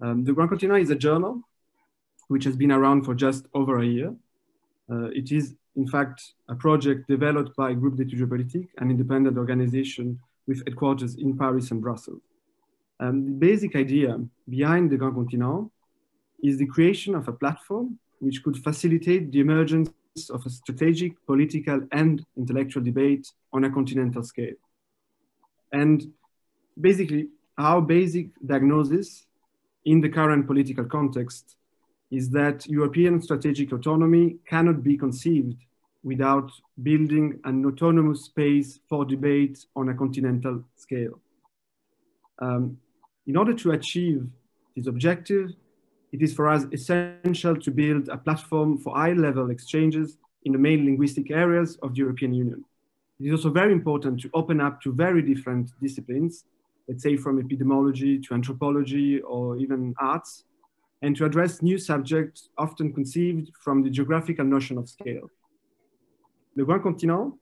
The Grand Continent is a journal which has been around for just over a year. It is, in fact, a project developed by Groupe d'études géopolitiques, an independent organization with headquarters in Paris and Brussels. The basic idea behind the Grand Continent is the creation of a platform which could facilitate the emergence of a strategic, political, and intellectual debate on a continental scale. And basically, our basic diagnosis in the current political context is that European strategic autonomy cannot be conceived without building an autonomous space for debate on a continental scale. In order to achieve this objective, it is for us essential to build a platform for high-level exchanges in the main linguistic areas of the European Union. It is also very important to open up to very different disciplines, let's say from epidemiology to anthropology or even arts, and to address new subjects often conceived from the geographical notion of scale. Le Grand Continent,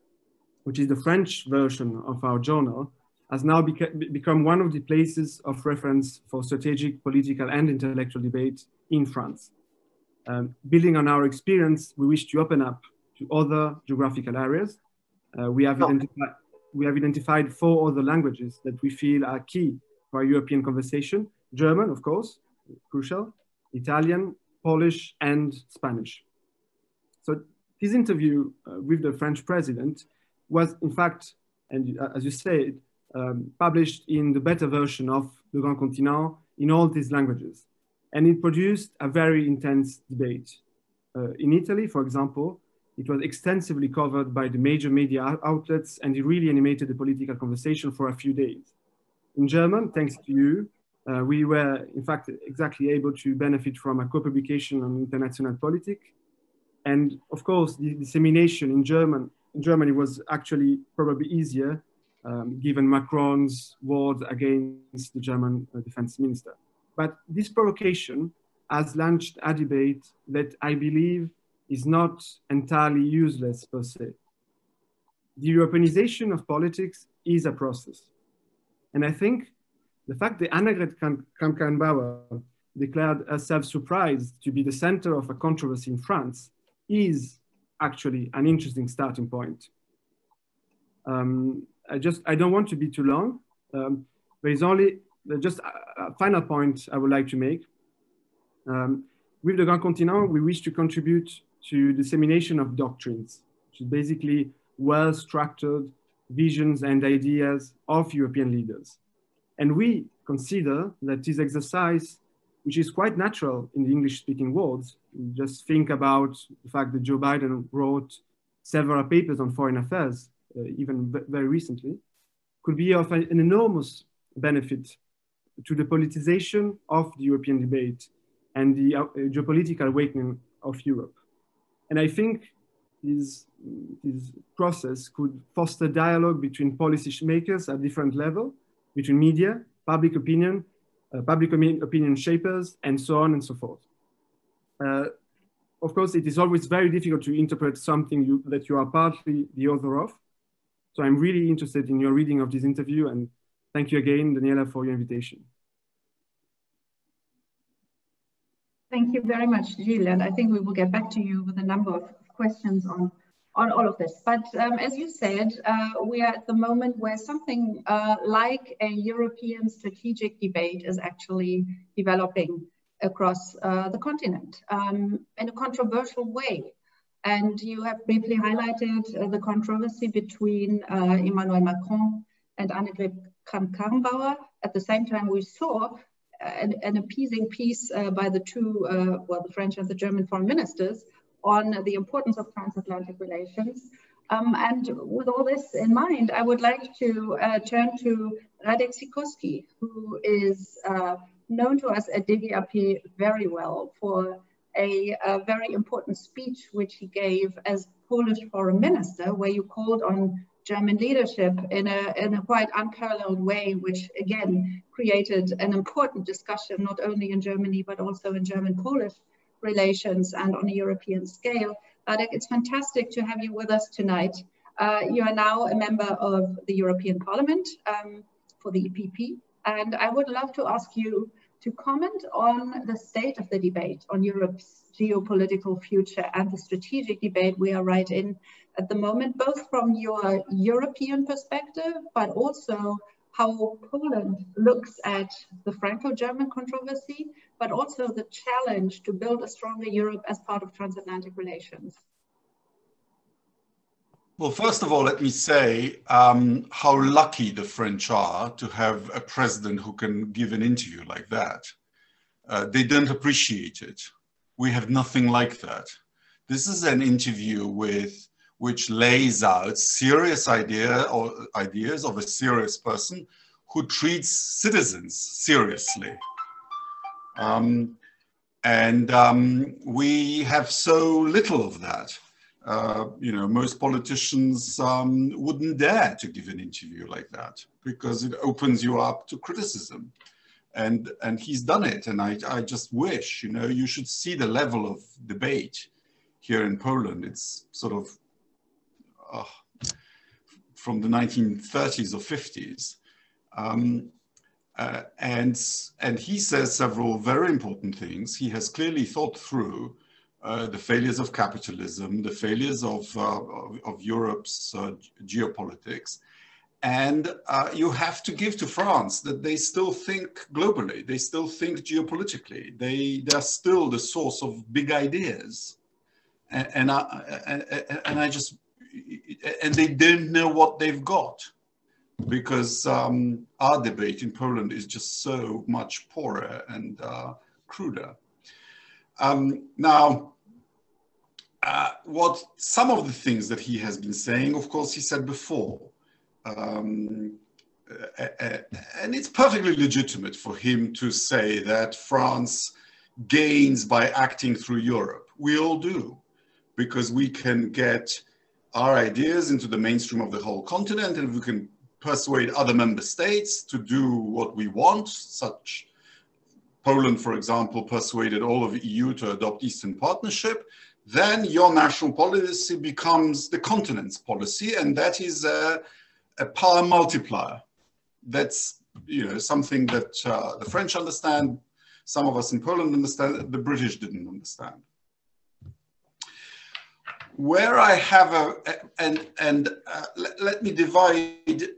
which is the French version of our journal, has now become one of the places of reference for strategic, political, and intellectual debate in France. Building on our experience, we wish to open up to other geographical areas. We have identified 4 other languages that we feel are key for a European conversation. German, of course, crucial, Italian, Polish, and Spanish. So this interview with the French president was, in fact, and as you said, published in the beta version of Le Grand Continent in all these languages. And it produced a very intense debate. In Italy, for example, it was extensively covered by the major media outlets, and it really animated the political conversation for a few days. In German, thanks to you, we were, in fact, exactly able to benefit from a co-publication on international politics. And of course, the dissemination in Germany was actually probably easier, given Macron's words against the German defense minister. But this provocation has launched a debate that I believe is not entirely useless per se. The Europeanization of politics is a process. And I think the fact that Annegret Kramp-Karrenbauer declared herself surprised to be the center of a controversy in France is actually an interesting starting point. I don't want to be too long. There is only just a final point I would like to make. With the Grand Continent, we wish to contribute to dissemination of doctrines, which is basically well-structured visions and ideas of European leaders. And we consider that this exercise, which is quite natural in the English-speaking world, just think about the fact that Joe Biden wrote several papers on foreign affairs, even very recently, could be of an enormous benefit to the politicization of the European debate and the geopolitical awakening of Europe. And I think this process could foster dialogue between policy makers at different levels, between media, public opinion shapers, and so on and so forth. Of course, it is always very difficult to interpret something that you are partly the author of. So I'm really interested in your reading of this interview, and thank you again, Daniela, for your invitation. Thank you very much, Gilles, and I think we will get back to you with a number of questions on all of this. But as you said, we are at the moment where something like a European strategic debate is actually developing across the continent in a controversial way. And you have briefly highlighted the controversy between Emanuel Macron and Annegret Kramp-Karrenbauer. At the same time, we saw an appeasing piece by the two, well, the French and the German foreign ministers on the importance of transatlantic relations. And with all this in mind, I would like to turn to Radek Skorski, who is known to us at DGAP very well for a very important speech which he gave as Polish foreign minister, where you called on German leadership in a quite unparalleled way, which again created an important discussion, not only in Germany, but also in German-Polish relations and on a European scale. Radek, it's fantastic to have you with us tonight. You are now a member of the European Parliament for the EPP, and I would love to ask you to comment on the state of the debate on Europe's geopolitical future and the strategic debate we are right in at the moment, both from your European perspective, but also how Poland looks at the Franco-German controversy, but also the challenge to build a stronger Europe as part of transatlantic relations. Well, first of all, let me say how lucky the French are to have a president who can give an interview like that. They don't appreciate it. We have nothing like that. This is an interview which lays out serious ideas of a serious person who treats citizens seriously. We have so little of that. You know, most politicians wouldn't dare to give an interview like that because it opens you up to criticism. And he's done it. And I just wish, you know, you should see the level of debate here in Poland. It's sort of from the 1930s or 50s. And he says several very important things. He has clearly thought through the failures of capitalism, the failures of Europe's geopolitics. And you have to give to France that they still think globally, they still think geopolitically, they're still the source of big ideas. And they don't know what they've got, because our debate in Poland is just so much poorer and cruder. What some of the things that he has been saying, of course, he said before, and it's perfectly legitimate for him to say that France gains by acting through Europe. We all do, because we can get our ideas into the mainstream of the whole continent, and we can persuade other member states to do what we want. Such Poland, for example, persuaded all of the EU to adopt Eastern Partnership. Then your national policy becomes the continent's policy, and that is a power multiplier. That's, you know, something that the French understand, some of us in Poland understand, the British didn't understand. Where I have let me divide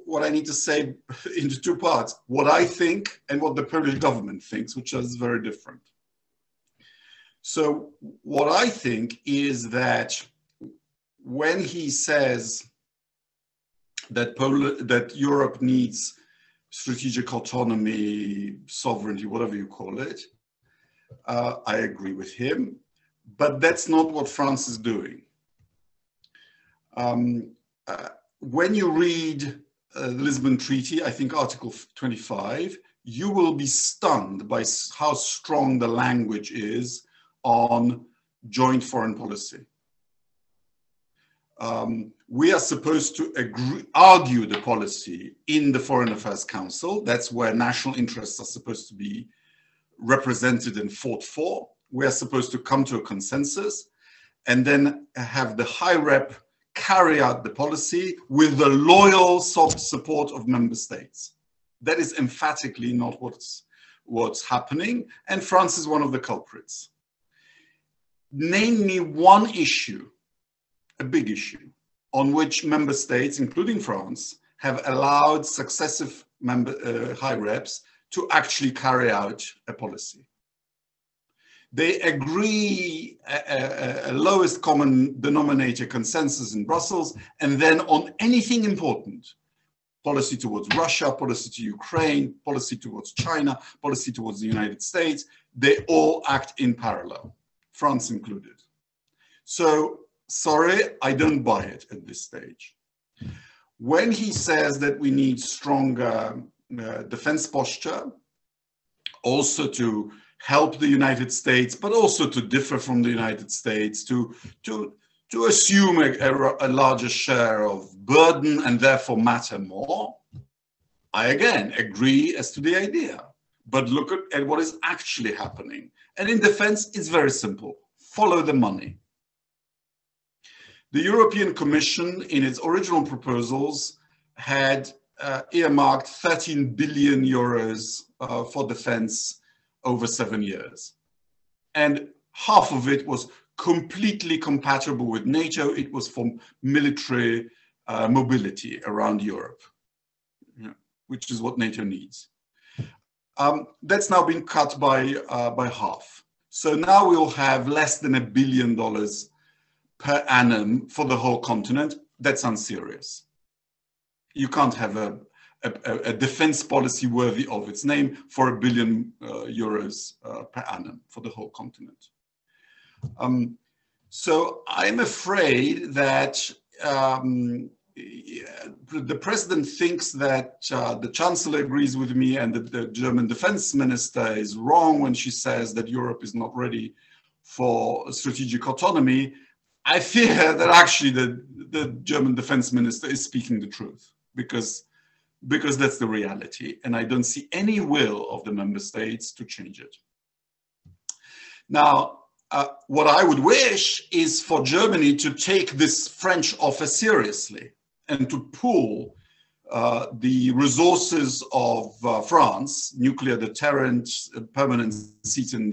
what I need to say into two parts: what I think and what the Polish government thinks, which is very different. So what I think is that when he says that that Europe needs strategic autonomy, sovereignty, whatever you call it, I agree with him. But that's not what France is doing. When you read the Lisbon Treaty, I think Article 25, you will be stunned by how strong the language is on joint foreign policy. We are supposed to argue the policy in the Foreign Affairs Council. That's where national interests are supposed to be represented and fought for. We are supposed to come to a consensus and then have the High Rep carry out the policy with the loyal support of member states. That is emphatically not what's happening, and France is one of the culprits. Name me one issue, a big issue, on which member states, including France, have allowed successive High Reps to actually carry out a policy. They agree a lowest common denominator consensus in Brussels, and then on anything important, policy towards Russia, policy to Ukraine, policy towards China, policy towards the United States, they all act in parallel, France included. So, sorry, I don't buy it at this stage. When he says that we need stronger defense posture, also to help the United States, but also to differ from the United States, to assume a larger share of burden and therefore matter more, I again agree as to the idea. But look at what is actually happening. And in defense, it's very simple. Follow the money. The European Commission, in its original proposals, had earmarked 13 billion euros for defense over 7 years. And half of it was completely compatible with NATO. It was for military mobility around Europe, which is what NATO needs. That's now been cut by half. So now we'll have less than $1 billion per annum for the whole continent. That's unserious. You can't have a defense policy worthy of its name for €1 billion per annum for the whole continent. So I'm afraid that the president thinks that the chancellor agrees with me and that the German defense minister is wrong when she says that Europe is not ready for strategic autonomy. I fear that actually the German defense minister is speaking the truth, because that's the reality, and I don't see any will of the member states to change it. Now, what I would wish is for Germany to take this French offer seriously and to pool the resources of France, nuclear deterrent, permanent seat in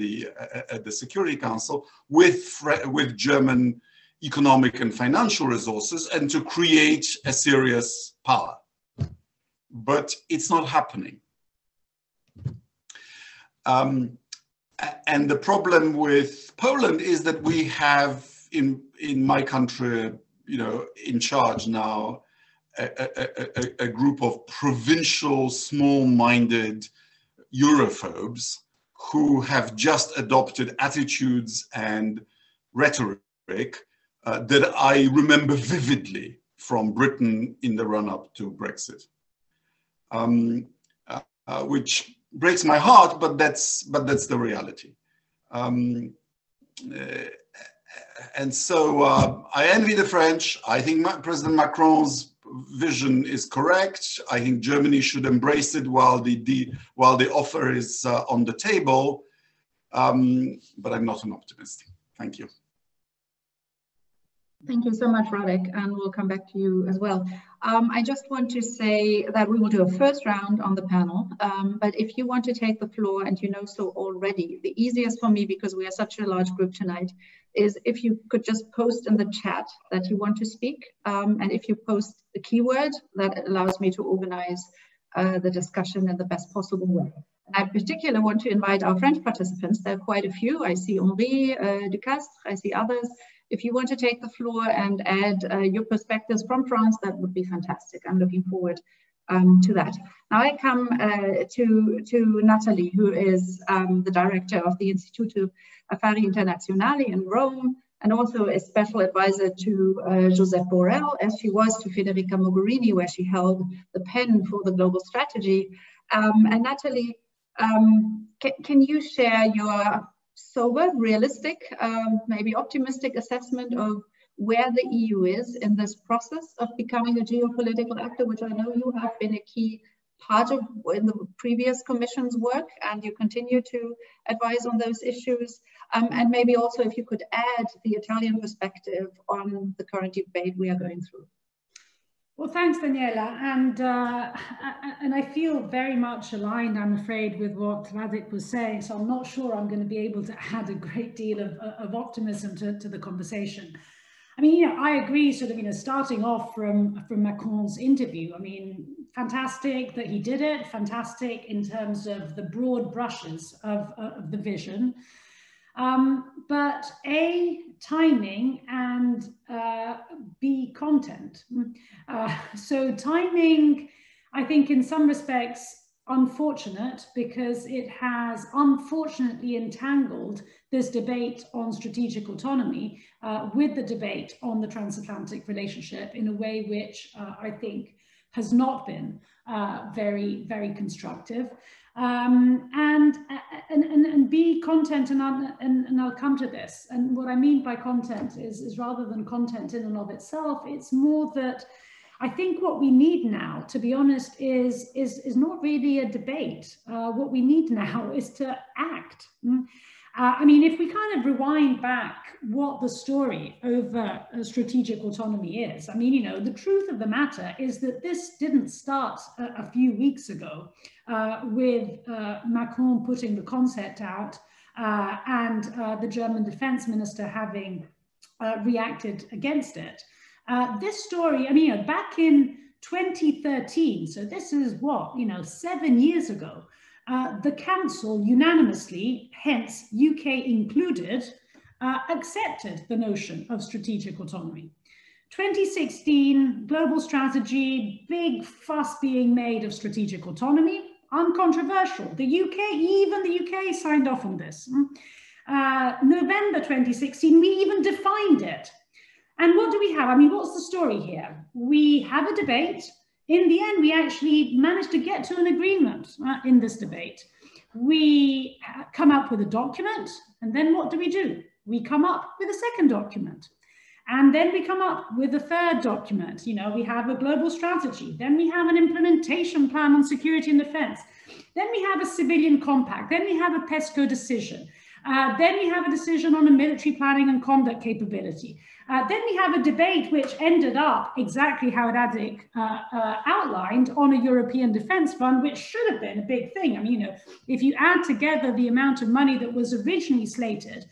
at the Security Council, with German economic and financial resources, and to create a serious power. But it's not happening. And the problem with Poland is that we have in my country, in charge now, a group of provincial, small-minded Europhobes who have just adopted attitudes and rhetoric that I remember vividly from Britain in the run-up to Brexit, which breaks my heart, but that's the reality. And so I envy the French. I think President Macron's vision is correct. I think Germany should embrace it while the offer is on the table. But I'm not an optimist. Thank you. Thank you so much, Radek, and we'll come back to you as well. I just want to say that we will do a first round on the panel, but if you want to take the floor, and you know so already, the easiest for me, because we are such a large group tonight, is if you could just post in the chat that you want to speak, and if you post the keyword, that allows me to organize the discussion in the best possible way. And I particularly want to invite our French participants. There are quite a few. I see Henri de Castries, I see others. If you want to take the floor and add your perspectives from France, that would be fantastic. I'm looking forward to that. Now I come to Nathalie, who is the director of the Istituto Affari Internazionali in Rome, and also a special advisor to Josep Borrell, as she was to Federica Mogherini, where she held the pen for the global strategy. And Nathalie, can you share your sober, realistic, maybe optimistic assessment of where the EU is in this process of becoming a geopolitical actor, which I know you have been a key part of in the previous Commission's work, and you continue to advise on those issues. And maybe also if you could add the Italian perspective on the current debate we are going through. Well, thanks, Daniela, and I feel very much aligned, I'm afraid, with what Radek was saying. So I'm not sure I'm going to be able to add a great deal of optimism to the conversation. I mean, I agree, sort of, starting off from Macron's interview. I mean, fantastic that he did it. Fantastic in terms of the broad brushes of the vision. But A, timing, and B, content. So timing, I think in some respects, unfortunate, because it has unfortunately entangled this debate on strategic autonomy with the debate on the transatlantic relationship in a way which I think has not been very, very constructive. And B, content, and I'll come to this. And what I mean by content is rather than content in and of itself, it's more that I think what we need now, to be honest, is not really a debate. What we need now is to act. I mean, if we kind of rewind back what the story over strategic autonomy is, I mean, you know, the truth of the matter is that this didn't start a few weeks ago with Macron putting the concept out and the German defense minister having reacted against it. This story, I mean, you know, back in 2013, so this is what, you know, 7 years ago, the Council unanimously, hence UK included, accepted the notion of strategic autonomy. 2016, global strategy, big fuss being made of strategic autonomy, uncontroversial. The UK, even the UK signed off on this. November 2016, we even defined it. And what do we have? I mean, what's the story here? We have a debate. In the end, we actually managed to get to an agreement in this debate. We come up with a document, and then what do? We come up with a second document. And then we come up with a third document. You know, we have a global strategy. Then we have an implementation plan on security and defense. Then we have a civilian compact. Then we have a PESCO decision. Then we have a decision on a military planning and conduct capability. Then we have a debate which ended up exactly how Radek outlined on a European defense fund, which should have been a big thing. I mean, you know, if you add together the amount of money that was originally slated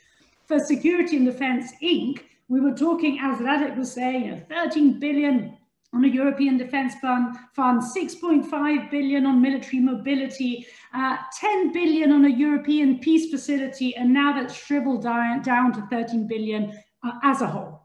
for Security and Defense Inc., we were talking, as Radek was saying, you know, 13 billion on a European defense fund, 6.5 billion on military mobility, 10 billion on a European peace facility, and now that's shriveled down to 13 billion as a whole.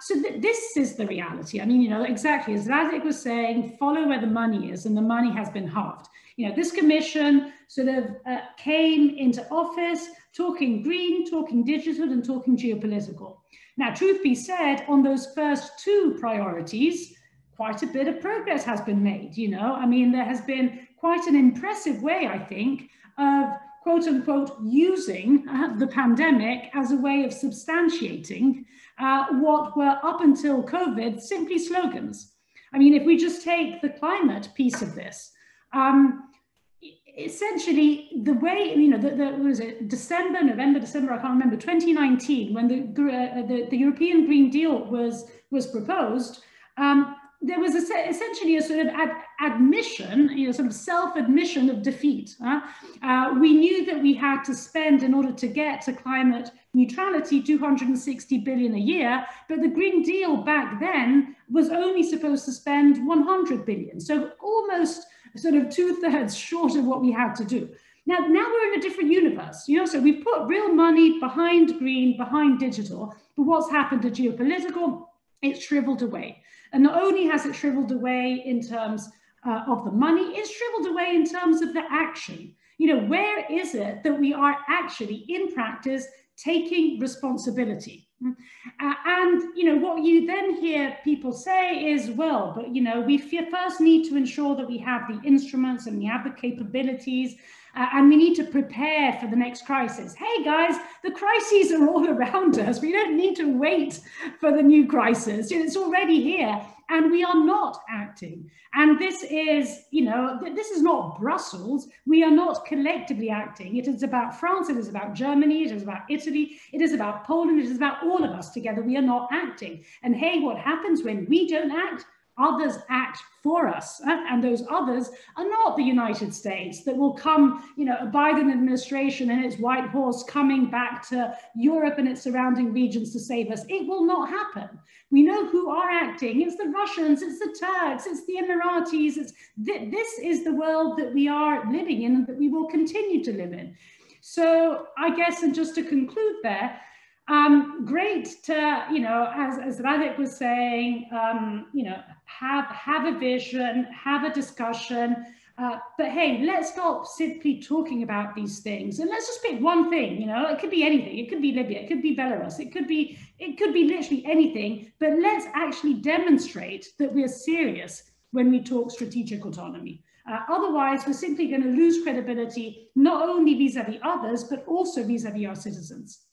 So this is the reality. I mean, you know, exactly as Radek was saying, follow where the money is, and the money has been halved. You know, this commission sort of came into office talking green, talking digital, and talking geopolitical. Now, truth be said, on those first two priorities, quite a bit of progress has been made, you know. I mean, there has been quite an impressive way, I think, of quote unquote using the pandemic as a way of substantiating what were up until COVID simply slogans. I mean, if we just take the climate piece of this, essentially the way, you know, was it November, December, I can't remember, 2019, when the European Green Deal was proposed, there was essentially a sort of admission, you know, sort of self-admission of defeat. We knew that we had to spend, in order to get to climate neutrality, 260 billion a year, but the Green Deal back then was only supposed to spend 100 billion. So almost sort of 2/3 short of what we had to do. Now we're in a different universe, you know, so we've put real money behind green, behind digital, but what's happened to geopolitical? It's shriveled away. And not only has it shriveled away in terms of the money, it's shriveled away in terms of the action. You know, where is it that we are actually in practice taking responsibility? And, you know, what you then hear people say is, well, but, you know, we first need to ensure that we have the instruments and we have the capabilities and we need to prepare for the next crisis. Hey guys, the crises are all around us. We don't need to wait for the new crisis. It's already here and we are not acting. And this is, you know, this is not Brussels. We are not collectively acting. It is about France, it is about Germany, it is about Italy, it is about Poland, it is about all of us together. We are not acting. And hey, what happens when we don't act? Others act for us, and those others are not the United States that will come, you know, a Biden administration and its white horse coming back to Europe and its surrounding regions to save us. It will not happen. We know who are acting. It's the Russians, it's the Turks, it's the Emiratis. This is the world that we are living in and that we will continue to live in. So I guess, and just to conclude there, great to, you know, as Radek was saying, you know, have a vision, have a discussion, but hey, let's stop simply talking about these things and let's just pick one thing. You know, it could be anything. It could be Libya, it could be Belarus, it could be literally anything, but let's actually demonstrate that we're serious when we talk strategic autonomy. Otherwise, we're simply going to lose credibility, not only vis-a-vis others, but also vis-a-vis our citizens.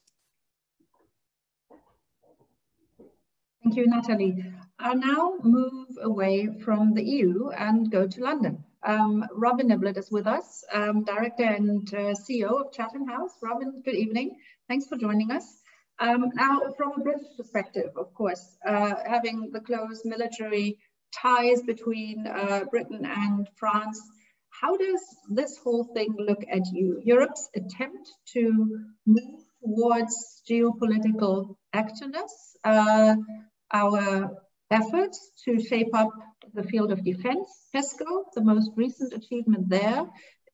Thank you, Nathalie. I'll now move away from the EU and go to London. Robin Nblett is with us, Director and CEO of Chatham House. Robin, good evening. Thanks for joining us. Now, from a British perspective, of course, having the close military ties between Britain and France, how does this whole thing look at you? Europe's attempt to move towards geopolitical activeness, our efforts to shape up the field of defense, PESCO, the most recent achievement there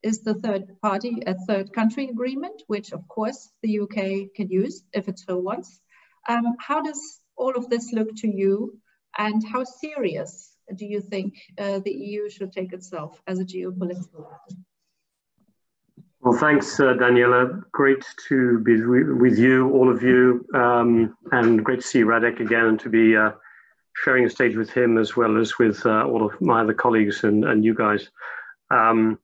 is the third country agreement, which of course the UK can use if it so wants. How does all of this look to you, and how serious do you think the EU should take itself as a geopolitical actor? Well, thanks, Daniela. Great to be with you, all of you, and great to see Radek again and to be sharing a stage with him as well as with all of my other colleagues and you guys. I'm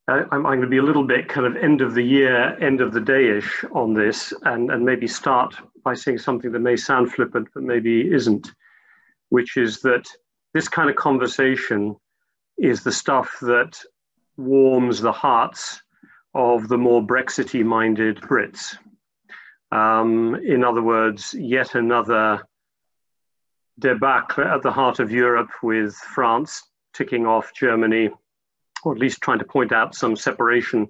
going to be a little bit kind of end of the year, end of the day-ish on this, and maybe start by saying something that may sound flippant, but maybe isn't, which is that this kind of conversation is the stuff that warms the hearts of the more Brexity-minded Brits. In other words, yet another debacle at the heart of Europe, with France ticking off Germany, or at least trying to point out some separation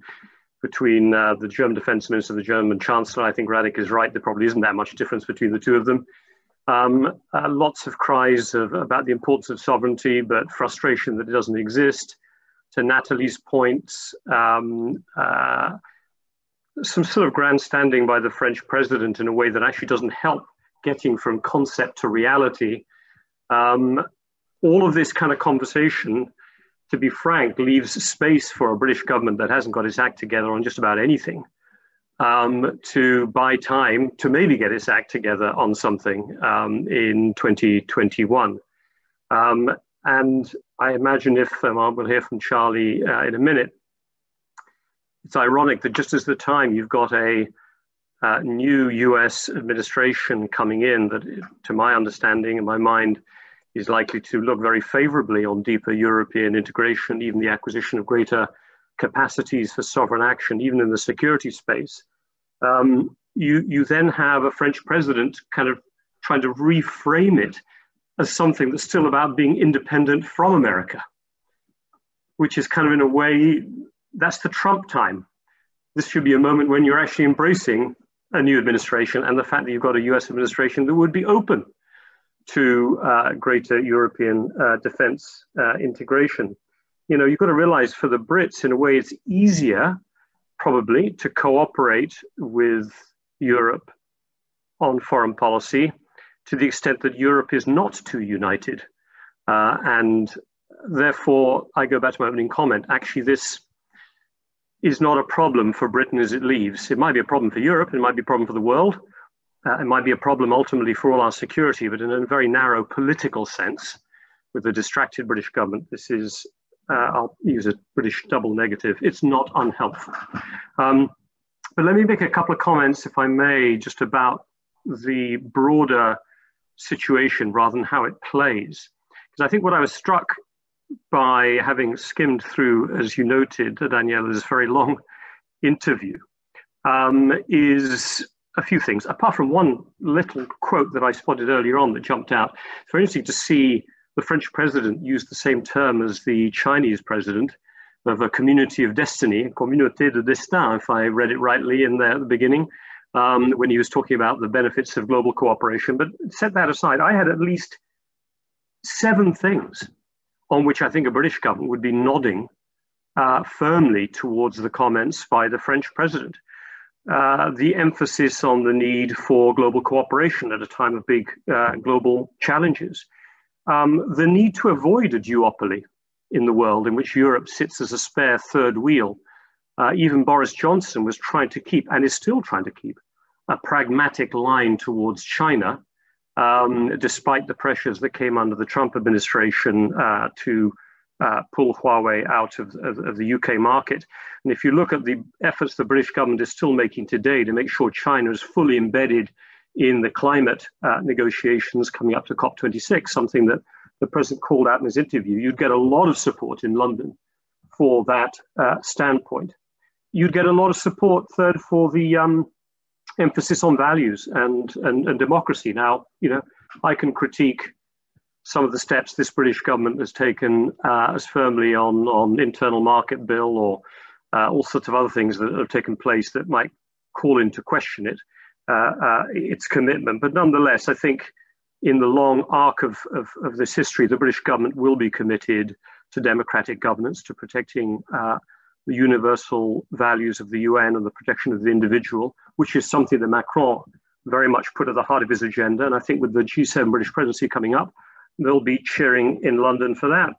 between the German defense minister and the German chancellor. I think Radek is right. There probably isn't that much difference between the two of them. Lots of cries about the importance of sovereignty, but frustration that it doesn't exist. To Nathalie's points, some sort of grandstanding by the French president in a way that actually doesn't help getting from concept to reality. All of this kind of conversation, to be frank, leaves space for a British government that hasn't got its act together on just about anything, to buy time to maybe get its act together on something in 2021. And I imagine if, we'll hear from Charlie in a minute, it's ironic that just as the time you've got a new US administration coming in that, to my understanding and my mind, is likely to look very favorably on deeper European integration, even the acquisition of greater capacities for sovereign action, even in the security space. You then have a French president kind of trying to reframe it as something that's still about being independent from America, which is kind of, in a way, that's the Trump time. This should be a moment when you're actually embracing a new administration and the fact that you've got a US administration that would be open to greater European defense integration. You know, you've got to realize for the Brits, in a way, it's easier probably to cooperate with Europe on foreign policy to the extent that Europe is not too united. And therefore, I go back to my opening comment, actually this is not a problem for Britain as it leaves. It might be a problem for Europe, it might be a problem for the world, it might be a problem ultimately for all our security, but in a very narrow political sense, with a distracted British government, this is, I'll use a British double negative, it's not unhelpful. But let me make a couple of comments, if I may, just about the broader situation rather than how it plays. Because I think what I was struck by, having skimmed through, as you noted, Daniela's very long interview, is a few things. Apart from one little quote that I spotted earlier on that jumped out, it's very interesting to see the French president use the same term as the Chinese president of a community of destiny, communauté de destin, if I read it rightly in there at the beginning, when he was talking about the benefits of global cooperation. But set that aside, I had at least 7 things on which I think a British government would be nodding firmly towards the comments by the French president. The emphasis on the need for global cooperation at a time of big global challenges. The need to avoid a duopoly in the world in which Europe sits as a spare third wheel. Even Boris Johnson was trying to keep, and is still trying to keep, a pragmatic line towards China, despite the pressures that came under the Trump administration to pull Huawei out of the UK market. And if you look at the efforts the British government is still making today to make sure China is fully embedded in the climate negotiations coming up to COP26, something that the president called out in his interview, you'd get a lot of support in London for that standpoint. You'd get a lot of support, third, for the emphasis on values and democracy. Now, you know, I can critique some of the steps this British government has taken as firmly on internal market bill or all sorts of other things that have taken place that might call into question its commitment. But nonetheless, I think in the long arc of this history, the British government will be committed to democratic governance, to protecting the universal values of the UN and the protection of the individual, which is something that Macron very much put at the heart of his agenda. And I think with the G7 British presidency coming up, they'll be cheering in London for that.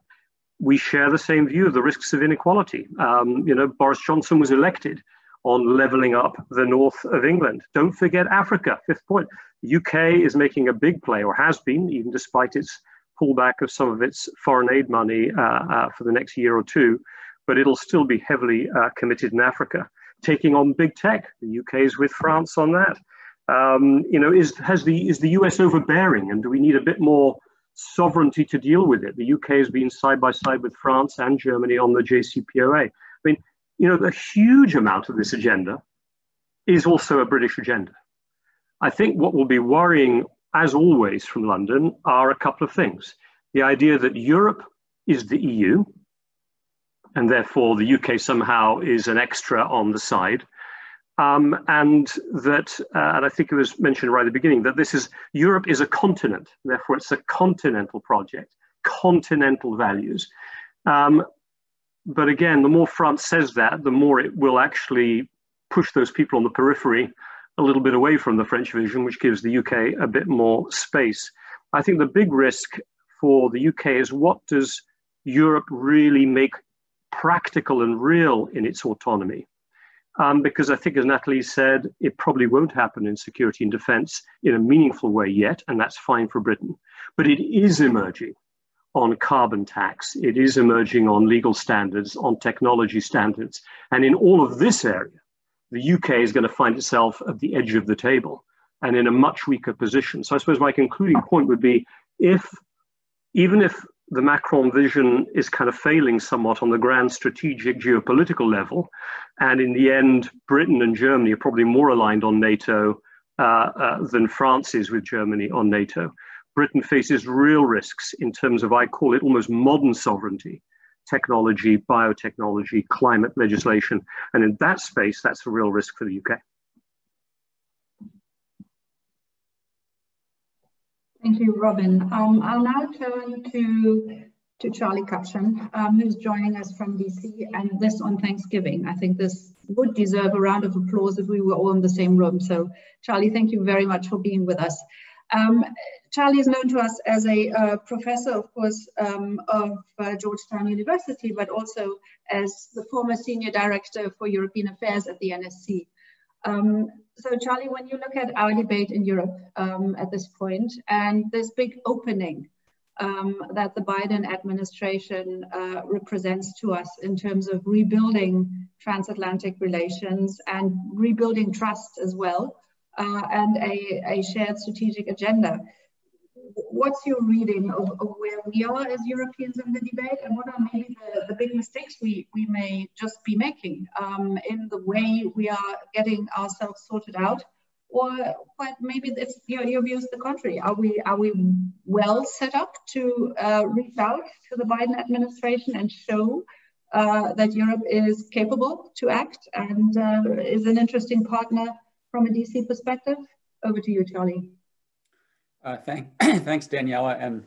We share the same view of the risks of inequality. You know, Boris Johnson was elected on levelling up the north of England. Don't forget Africa, fifth point. The UK is making a big play, or has been, even despite its pullback of some of its foreign aid money for the next year or two, but it'll still be heavily committed in Africa. Taking on big tech, the UK is with France on that. You know, is the US overbearing, and do we need a bit more sovereignty to deal with it? The UK has been side by side with France and Germany on the JCPOA. I mean, you know, the huge amount of this agenda is also a British agenda. I think what will be worrying, as always, from London are a couple of things. The idea that Europe is the EU, and therefore the UK somehow is an extra on the side. And that, and I think it was mentioned right at the beginning, that Europe is a continent, therefore it's a continental project, continental values. But again, the more France says that, the more it will actually push those people on the periphery a little bit away from the French vision, which gives the UK a bit more space. I think the big risk for the UK is, what does Europe really make practical and real in its autonomy? Because I think, as Nathalie said, it probably won't happen in security and defense in a meaningful way yet, and that's fine for Britain. But it is emerging on carbon tax. It is emerging on legal standards, on technology standards. And in all of this area, the UK is going to find itself at the edge of the table and in a much weaker position. So I suppose my concluding point would be, even if the Macron vision is kind of failing somewhat on the grand strategic geopolitical level, and in the end, Britain and Germany are probably more aligned on NATO than France is with Germany on NATO. Britain faces real risks in terms of, I call it almost modern sovereignty, technology, biotechnology, climate legislation. And in that space, that's a real risk for the UK. Thank you, Robin. I'll now turn to Charlie Kupchan, who's joining us from DC, and this on Thanksgiving. I think this would deserve a round of applause if we were all in the same room. So, Charlie, thank you very much for being with us. Charlie is known to us as a professor, of course, of Georgetown University, but also as the former senior director for European Affairs at the NSC. So Charlie, when you look at our debate in Europe at this point, and this big opening that the Biden administration represents to us in terms of rebuilding transatlantic relations and rebuilding trust as well, and a shared strategic agenda, what's your reading of where we are as Europeans in the debate, and what are maybe the big mistakes we may just be making in the way we are getting ourselves sorted out? Or quite maybe it's your view is the contrary. Are we well set up to reach out to the Biden administration and show that Europe is capable to act and is an interesting partner from a DC perspective? Over to you, Charlie. Thanks, Daniela, and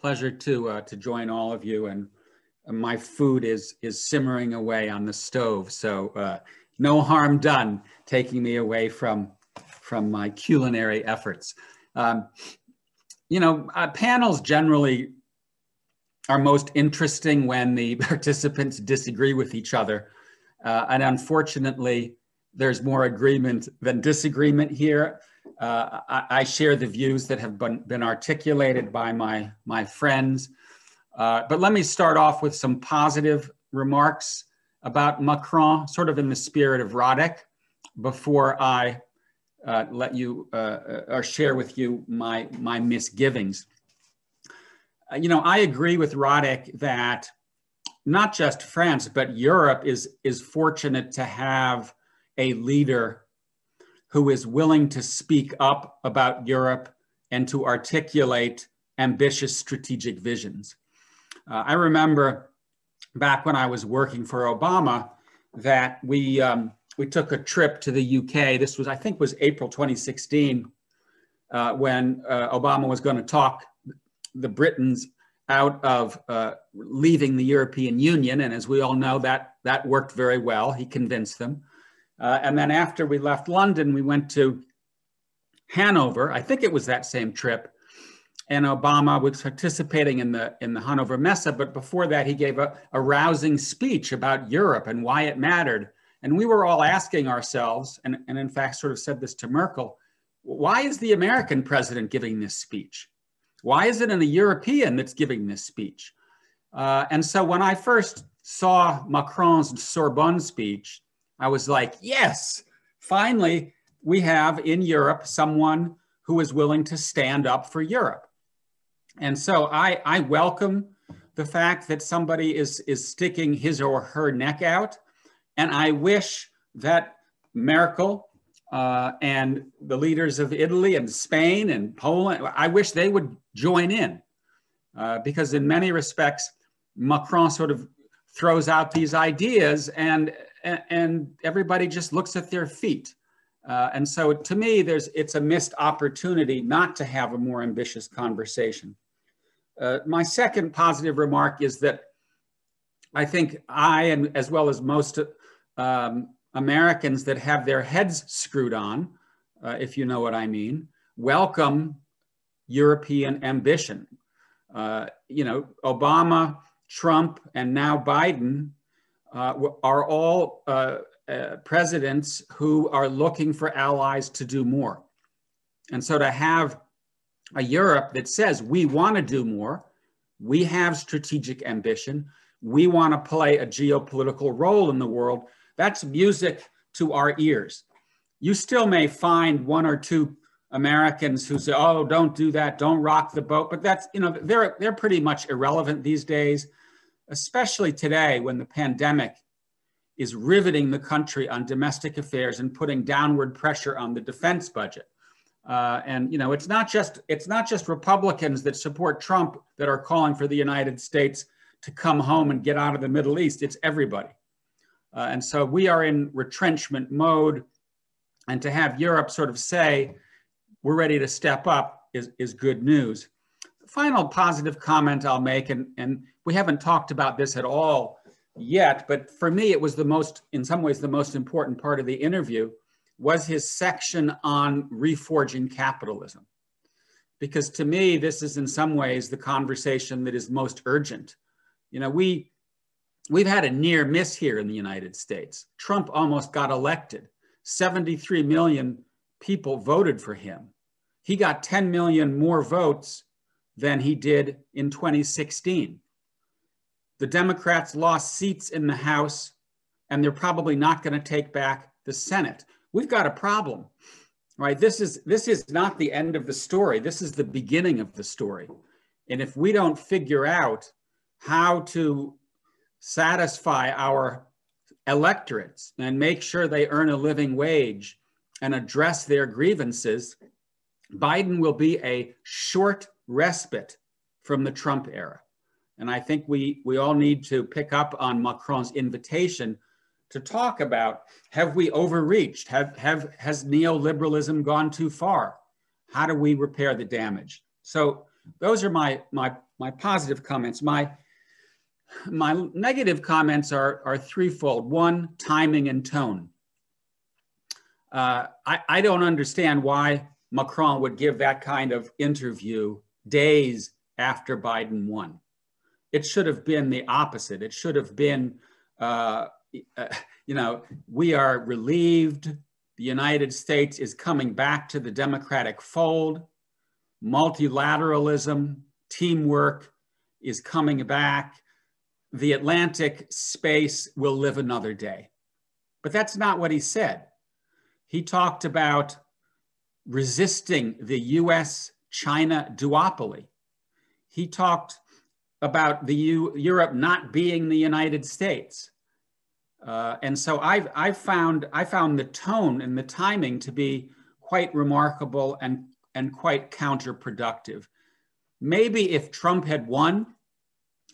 pleasure to join all of you. And my food is simmering away on the stove, so no harm done taking me away from my culinary efforts. You know, panels generally are most interesting when the participants disagree with each other, and unfortunately, there's more agreement than disagreement here. I share the views that have been articulated by my friends. But let me start off with some positive remarks about Macron, sort of in the spirit of Radek, before I let you or share with you my misgivings. you know, I agree with Radek that not just France, but Europe is fortunate to have a leader who is willing to speak up about Europe and to articulate ambitious strategic visions. I remember back when I was working for Obama that we took a trip to the UK. This was, I think, was April 2016, when Obama was going to talk the Britons out of leaving the European Union. And as we all know, that worked very well. He convinced them. And then after we left London, we went to Hanover. I think it was that same trip. And Obama was participating in the Hanover Messe, but before that, he gave a rousing speech about Europe and why it mattered. And we were all asking ourselves, and in fact sort of said this to Merkel, why is the American president giving this speech? Why isn't it a European that's giving this speech? And so when I first saw Macron's Sorbonne speech, I was like, yes, finally, we have in Europe someone who is willing to stand up for Europe. And so I welcome the fact that somebody is sticking his or her neck out. And I wish that Merkel and the leaders of Italy and Spain and Poland, I wish they would join in because in many respects, Macron sort of throws out these ideas and everybody just looks at their feet. And so to me, it's a missed opportunity not to have a more ambitious conversation. My second positive remark is that I think and as well as most Americans that have their heads screwed on, if you know what I mean, welcome European ambition. You know, Obama, Trump, and now Biden are all presidents who are looking for allies to do more. And so to have a Europe that says, we want to do more, we have strategic ambition, we want to play a geopolitical role in the world, that's music to our ears. You still may find one or two Americans who say, oh, don't do that, don't rock the boat, but that's, you know, they're pretty much irrelevant these days, especially today when the pandemic is riveting the country on domestic affairs and putting downward pressure on the defense budget. And you know, it's not just Republicans that support Trump that are calling for the United States to come home and get out of the Middle East. It's everybody. And so we are in retrenchment mode, and to have Europe sort of say, we're ready to step up is good news. The final positive comment I'll make, and we haven't talked about this at all yet, but for me, it was in some ways, the most important part of the interview, was his section on reforging capitalism. Because to me, this is in some ways the conversation that is most urgent. You know, we've had a near miss here in the United States. Trump almost got elected. 73 million people voted for him. He got 10 million more votes than he did in 2016. The Democrats lost seats in the House, and they're probably not going to take back the Senate. We've got a problem, right? This is not the end of the story. This is the beginning of the story. And if we don't figure out how to satisfy our electorates and make sure they earn a living wage and address their grievances, Biden will be a short respite from the Trump era. And I think we all need to pick up on Macron's invitation to talk about, have we overreached? Has neoliberalism gone too far? How do we repair the damage? So those are my positive comments. My negative comments are threefold. One, timing and tone. I don't understand why Macron would give that kind of interview days after Biden won. It should have been the opposite. It should have been, you know, we are relieved. The United States is coming back to the democratic fold. Multilateralism, teamwork is coming back. The Atlantic space will live another day. But that's not what he said. He talked about resisting the US-China duopoly. He talked about Europe not being the United States. And so I found the tone and the timing to be quite remarkable and quite counterproductive. Maybe if Trump had won,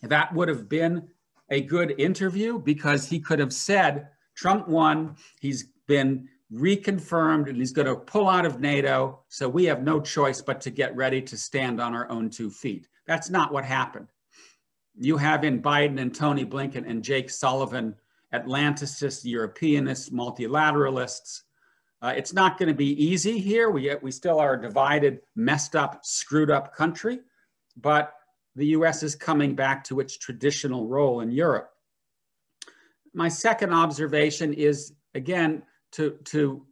that would have been a good interview, because he could have said, Trump won, he's been reconfirmed, and he's going to pull out of NATO, so we have no choice but to get ready to stand on our own 2 feet. That's not what happened. You have in Biden and Tony Blinken and Jake Sullivan, Atlanticists, Europeanists, multilateralists. It's not going to be easy here. We still are a divided, messed up, screwed up country, but the US is coming back to its traditional role in Europe. My second observation is, again, to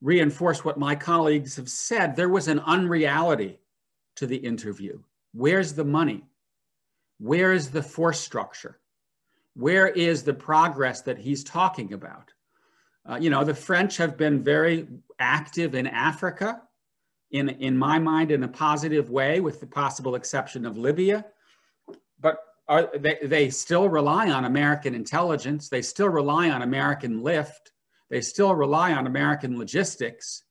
reinforce what my colleagues have said, there was an unreality to the interview. Where's the money? Where is the force structure? Where is the progress that he's talking about? You know, the French have been very active in Africa, in my mind, in a positive way, with the possible exception of Libya. But they still rely on American intelligence. They still rely on American lift. They still rely on American logistics.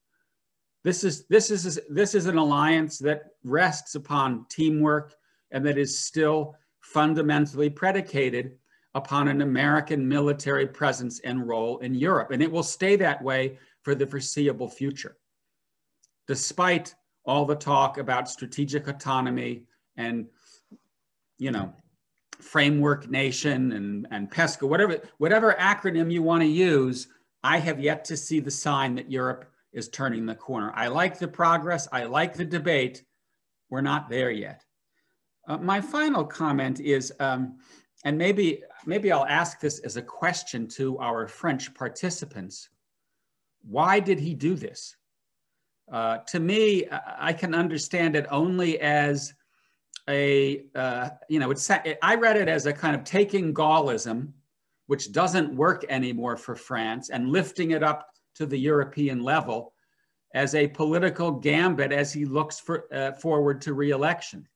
This is an alliance that rests upon teamwork and that is still fundamentally predicated upon an American military presence and role in Europe. And it will stay that way for the foreseeable future, despite all the talk about strategic autonomy and, you know, framework nation and PESCO, whatever acronym you want to use. I have yet to see the sign that Europe is turning the corner. I like the progress. I like the debate. We're not there yet. My final comment is, and maybe I'll ask this as a question to our French participants. Why did he do this? To me, I can understand it only as I read it as a kind of taking Gaullism, which doesn't work anymore for France, and lifting it up to the European level as a political gambit as he looks forward to re-election.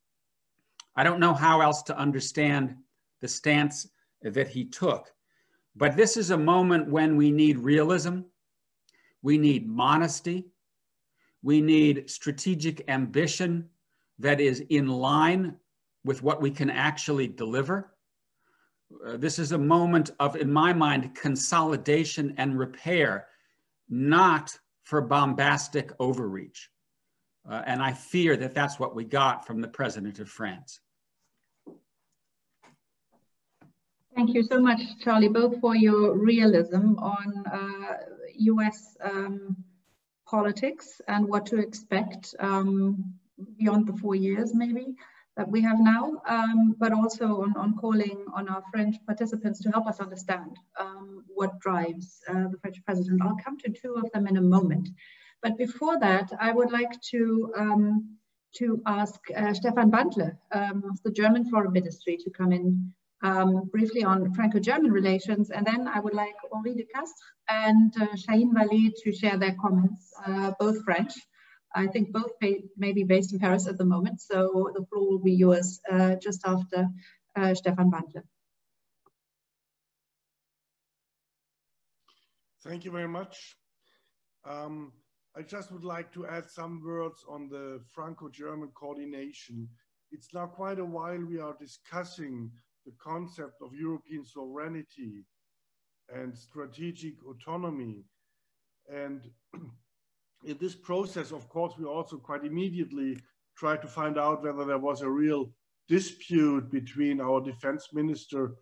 I don't know how else to understand the stance that he took, but this is a moment when we need realism, we need modesty, we need strategic ambition that is in line with what we can actually deliver. This is a moment of, in my mind, consolidation and repair, not for bombastic overreach. And I fear that that's what we got from the President of France. Thank you so much, Charlie, both for your realism on US politics and what to expect beyond the 4 years, maybe, that we have now, but also on calling on our French participants to help us understand what drives the French president. I'll come to two of them in a moment. But before that, I would like to ask Stefan Bantle of the German Foreign Ministry to come in briefly on Franco-German relations, and then I would like Henri de Castries and Shahin Vallee to share their comments, both French. I think both may be based in Paris at the moment, so the floor will be yours just after Stefan Bantle. Thank you very much. I just would like to add some words on the Franco-German coordination. It's now quite a while we are discussing the concept of European sovereignty and strategic autonomy. And in this process, of course, we also quite immediately tried to find out whether there was a real dispute between our defense minister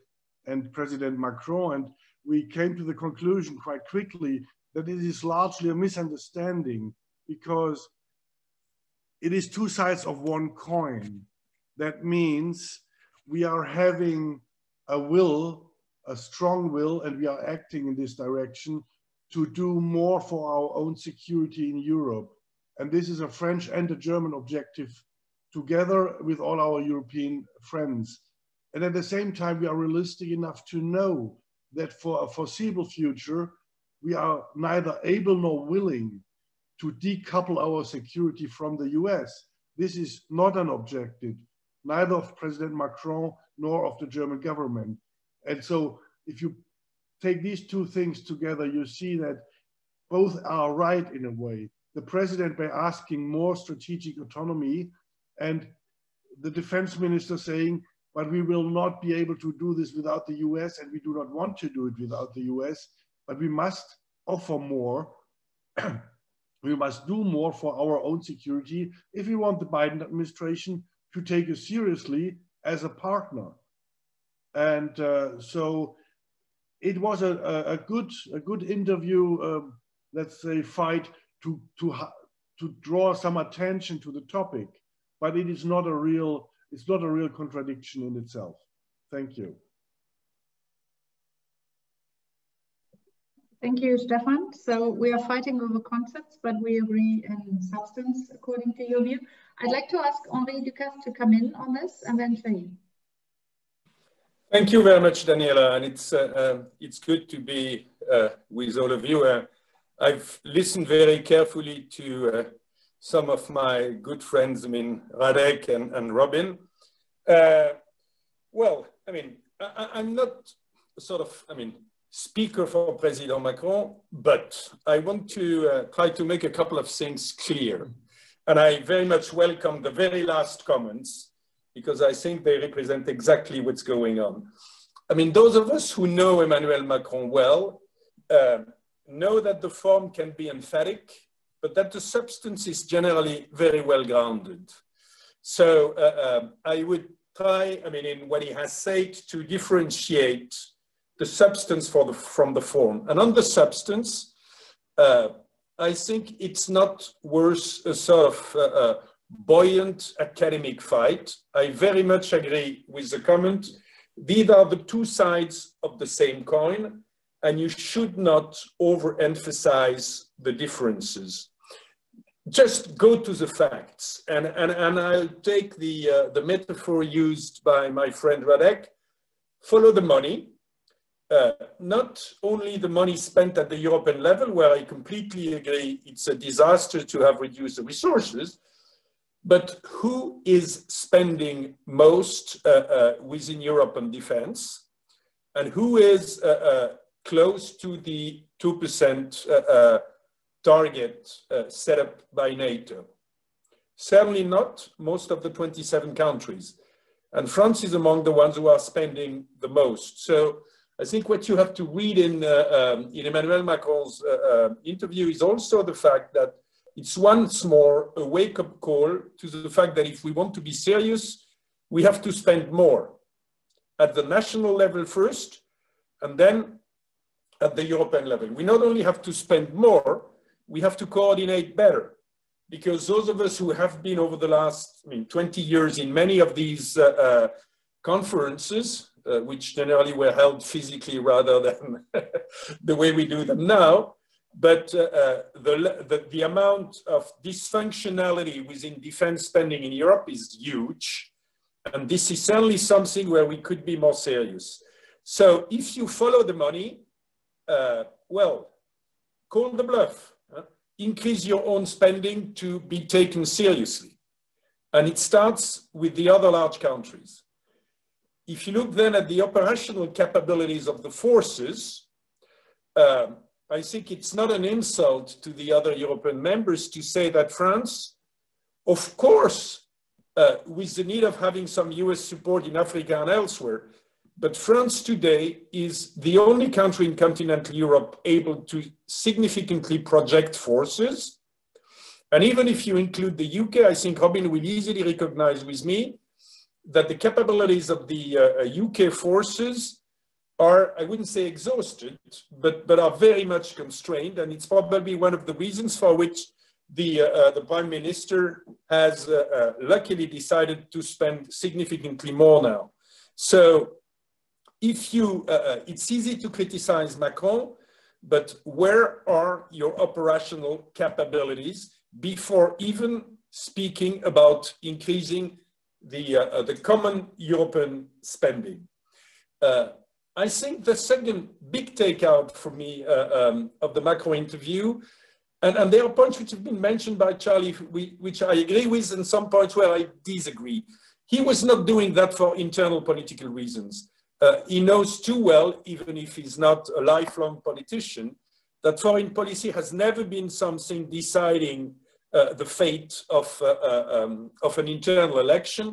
and President Macron. And we came to the conclusion quite quickly that it is largely a misunderstanding, because it is two sides of one coin. That means we are having a will, a strong will, and we are acting in this direction to do more for our own security in Europe. And this is a French and a German objective together with all our European friends. And at the same time, we are realistic enough to know that for a foreseeable future, we are neither able nor willing to decouple our security from the US. This is not an objective. neither of President Macron nor of the German government. And so if you take these two things together, you see that both are right in a way. The president by asking more strategic autonomy, and the defense minister saying, but we will not be able to do this without the US, and we do not want to do it without the US, but we must offer more. We must do more for our own security if we want the Biden administration to take us seriously as a partner. And so it was a good interview, let's say, fight to draw some attention to the topic, but it is not a real, it's not a real contradiction in itself. Thank you. Thank you, Stefan. So we are fighting over concepts, but we agree in substance, according to your view. I'd like to ask Henri de Castries to come in on this, and then Shahin. Thank you very much, Daniela, and it's good to be with all of you. I've listened very carefully to some of my good friends, I mean, Radek and Robin. Well, I mean, I'm not sort of, I mean, speaker for President Macron, but I want to try to make a couple of things clear. And I very much welcome the very last comments, because I think they represent exactly what's going on. I mean, those of us who know Emmanuel Macron well know that the form can be emphatic, but that the substance is generally very well grounded. So I would try, I mean, in what he has said, to differentiate the substance from the form. And on the substance, I think it's not worth a sort of buoyant academic fight. I very much agree with the comment. These are the two sides of the same coin, and you should not overemphasize the differences. Just go to the facts, and I'll take the metaphor used by my friend Radek. Follow the money. Not only the money spent at the European level, where I completely agree it's a disaster to have reduced the resources, but who is spending most within Europe on defense, and who is close to the 2% target set up by NATO? Certainly not most of the 27 countries. And France is among the ones who are spending the most. So I think what you have to read in Emmanuel Macron's interview is also the fact that it's once more a wake-up call to the fact that if we want to be serious, we have to spend more at the national level first, and then at the European level. We not only have to spend more, we have to coordinate better, because those of us who have been over the last 20 years in many of these conferences, which generally were held physically rather than the way we do them now, but the amount of dysfunctionality within defense spending in Europe is huge. And this is certainly something where we could be more serious. So if you follow the money, well, call the bluff. Increase your own spending to be taken seriously. And it starts with the other large countries. If you look then at the operational capabilities of the forces, I think it's not an insult to the other European members to say that France, of course, with the need of having some US support in Africa and elsewhere, but France today is the only country in continental Europe able to significantly project forces. And even if you include the UK, I think Robin will easily recognize with me that the capabilities of the UK forces are, I wouldn't say exhausted, but are very much constrained. And it's probably one of the reasons for which the Prime Minister has luckily decided to spend significantly more now. So if you, it's easy to criticize Macron, but where are your operational capabilities before even speaking about increasing the common European spending? I think the second big takeout for me of the Macron interview, and there are points which have been mentioned by Charlie, which I agree with, and some points where I disagree, he was not doing that for internal political reasons. He knows too well, even if he's not a lifelong politician, that foreign policy has never been something deciding the fate of an internal election.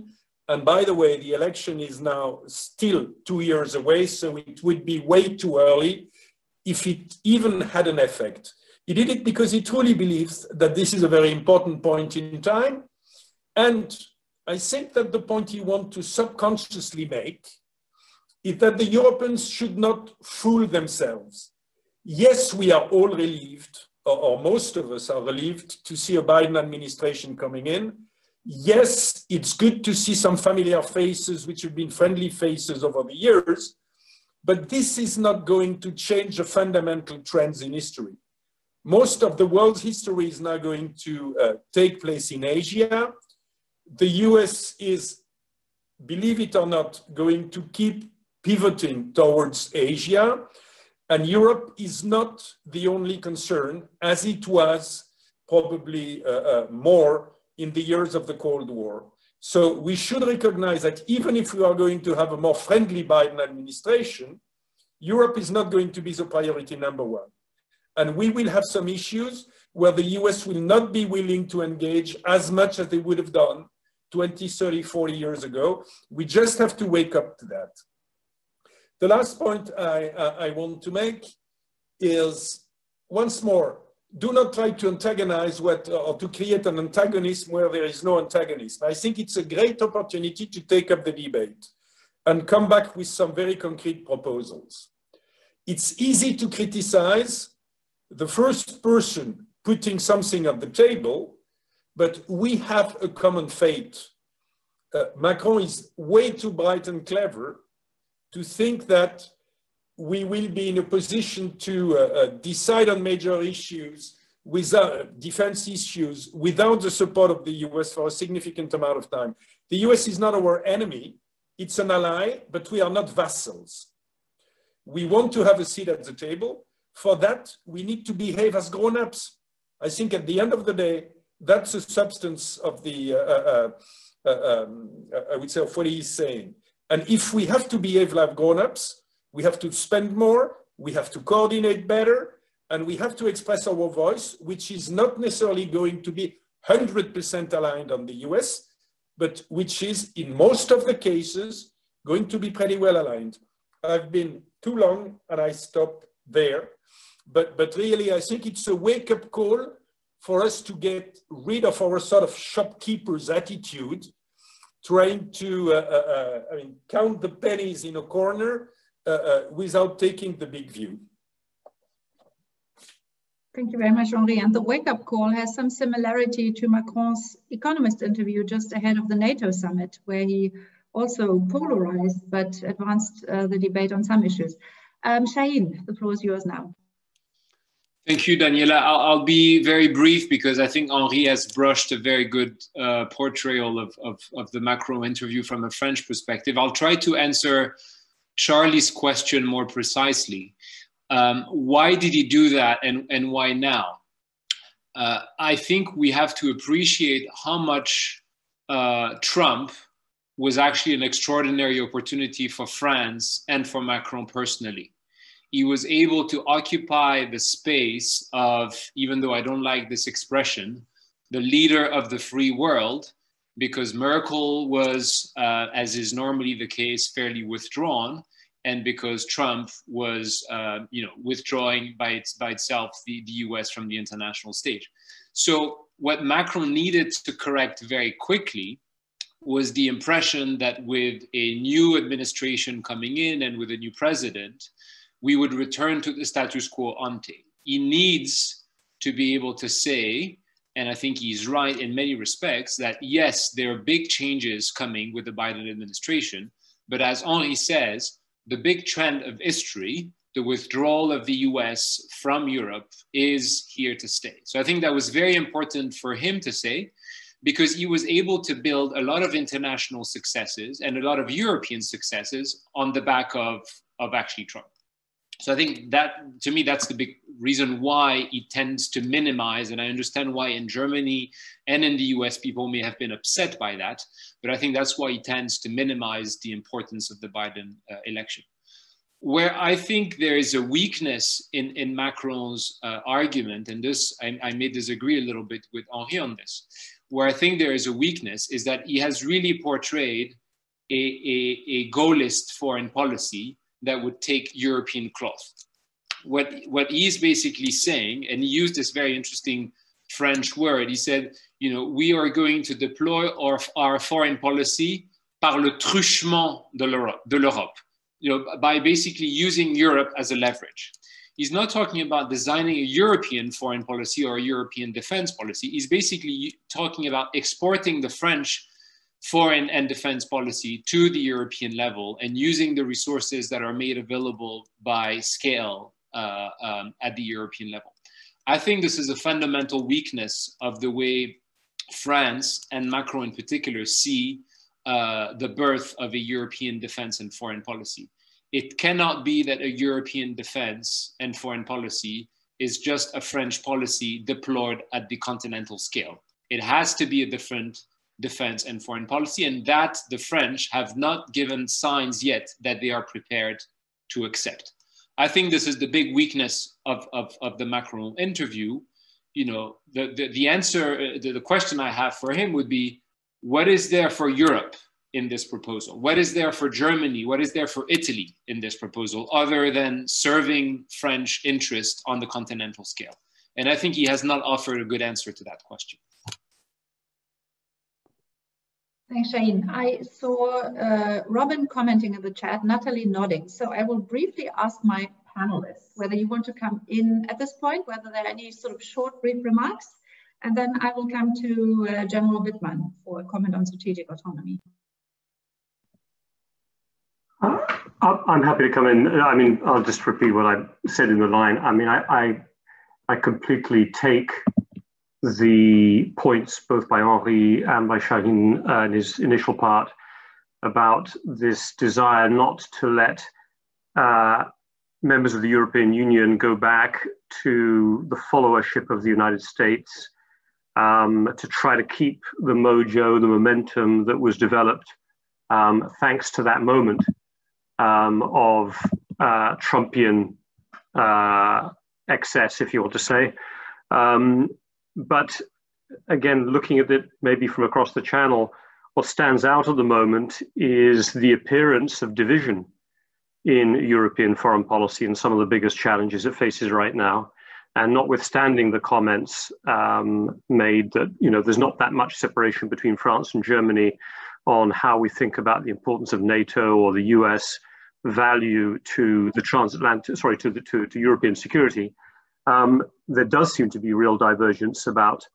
And by the way, the election is now still 2 years away, so it would be way too early if it even had an effect. He did it because he truly believes that this is a very important point in time. And I think that the point he wants to subconsciously make is that the Europeans should not fool themselves. Yes, we are all relieved, or most of us are relieved to see a Biden administration coming in. Yes, it's good to see some familiar faces, which have been friendly faces over the years, but this is not going to change the fundamental trends in history. Most of the world's history is now going to take place in Asia. The US is, believe it or not, going to keep pivoting towards Asia. And Europe is not the only concern, as it was probably more in the years of the Cold War. So we should recognize that even if we are going to have a more friendly Biden administration, Europe is not going to be the priority number one. And we will have some issues where the US will not be willing to engage as much as they would have done 20, 30, 40 years ago. We just have to wake up to that. The last point I want to make is, once more, do not try to antagonize or to create an antagonism where there is no antagonist. I think it's a great opportunity to take up the debate and come back with some very concrete proposals. It's easy to criticize the first person putting something on the table, but we have a common fate. Macron is way too bright and clever to think that we will be in a position to decide on major issues, without defense issues, without the support of the US for a significant amount of time. The US is not our enemy, it's an ally, but we are not vassals. We want to have a seat at the table. For that, we need to behave as grown-ups. I think at the end of the day, that's the substance of the, I would say, of what he's saying. And if we have to behave like grown-ups, we have to spend more, we have to coordinate better, and we have to express our voice, which is not necessarily going to be 100% aligned on the US, but which is, in most of the cases, going to be pretty well aligned. I've been too long, and I stop there. But really, I think it's a wake-up call for us to get rid of our sort of shopkeeper's attitude, trying to count the pennies in a corner without taking the big view. Thank you very much, Henri. And the wake-up call has some similarity to Macron's Economist interview just ahead of the NATO summit, where he also polarized but advanced the debate on some issues. Shahin, the floor is yours now. Thank you, Daniela. I'll be very brief because I think Henri has brushed a very good portrayal of the Macron interview from a French perspective. I'll try to answer Charlie's question more precisely. Why did he do that and why now? I think we have to appreciate how much Trump was actually an extraordinary opportunity for France and for Macron personally. He was able to occupy the space of, even though I don't like this expression, the leader of the free world, because Merkel was, as is normally the case, fairly withdrawn, and because Trump was, withdrawing by itself the US from the international stage. So what Macron needed to correct very quickly was the impression that with a new administration coming in and with a new president, we would return to the status quo ante. He needs to be able to say, and I think he's right in many respects, that yes, there are big changes coming with the Biden administration, but as Henri says, the big trend of history, the withdrawal of the US from Europe, is here to stay. So I think that was very important for him to say, because he was able to build a lot of international successes and a lot of European successes on the back of actually Trump. So I think that, to me, that's the big reason why it tends to minimize, and I understand why in Germany and in the US people may have been upset by that, but I think that's why it tends to minimize the importance of the Biden election. Where I think there is a weakness in Macron's argument, and this, I may disagree a little bit with Henri on this, where I think there is a weakness is that he has really portrayed a goalist foreign policy that would take European cloth. What he's basically saying, and he used this very interesting French word, he said, you know, we are going to deploy our foreign policy par le truchement de l'Europe, you know, by basically using Europe as a leverage. He's not talking about designing a European foreign policy or a European defense policy. He's basically talking about exporting the French foreign and defense policy to the European level and using the resources that are made available by scale at the European level. I think this is a fundamental weakness of the way France and Macron in particular see the birth of a European defense and foreign policy. It cannot be that a European defense and foreign policy is just a French policy deployed at the continental scale. It has to be a different defense and foreign policy, and that the French have not given signs yet that they are prepared to accept. I think this is the big weakness of the Macron interview. You know, the answer, the question I have for him would be, what is there for Europe in this proposal? What is there for Germany? What is there for Italy in this proposal, other than serving French interest on the continental scale? And I think he has not offered a good answer to that question. Thanks, Shahin. I saw Robin commenting in the chat, Nathalie nodding. So I will briefly ask my panelists whether you want to come in at this point, whether there are any sort of short, brief remarks, and then I will come to General Wittmann for a comment on strategic autonomy. I'm happy to come in. I mean, I'll just repeat what I said in the line. I mean, I completely take the points both by Henri and by Shahin in his initial part about this desire not to let members of the European Union go back to the followership of the United States, to try to keep the mojo, the momentum that was developed thanks to that moment of Trumpian excess, if you want to say. But again, looking at it maybe from across the channel, what stands out at the moment is the appearance of division in European foreign policy and some of the biggest challenges it faces right now. And notwithstanding the comments made that, you know, there's not that much separation between France and Germany on how we think about the importance of NATO or the US value to the transatlantic, sorry, to European security. There does seem to be real divergence about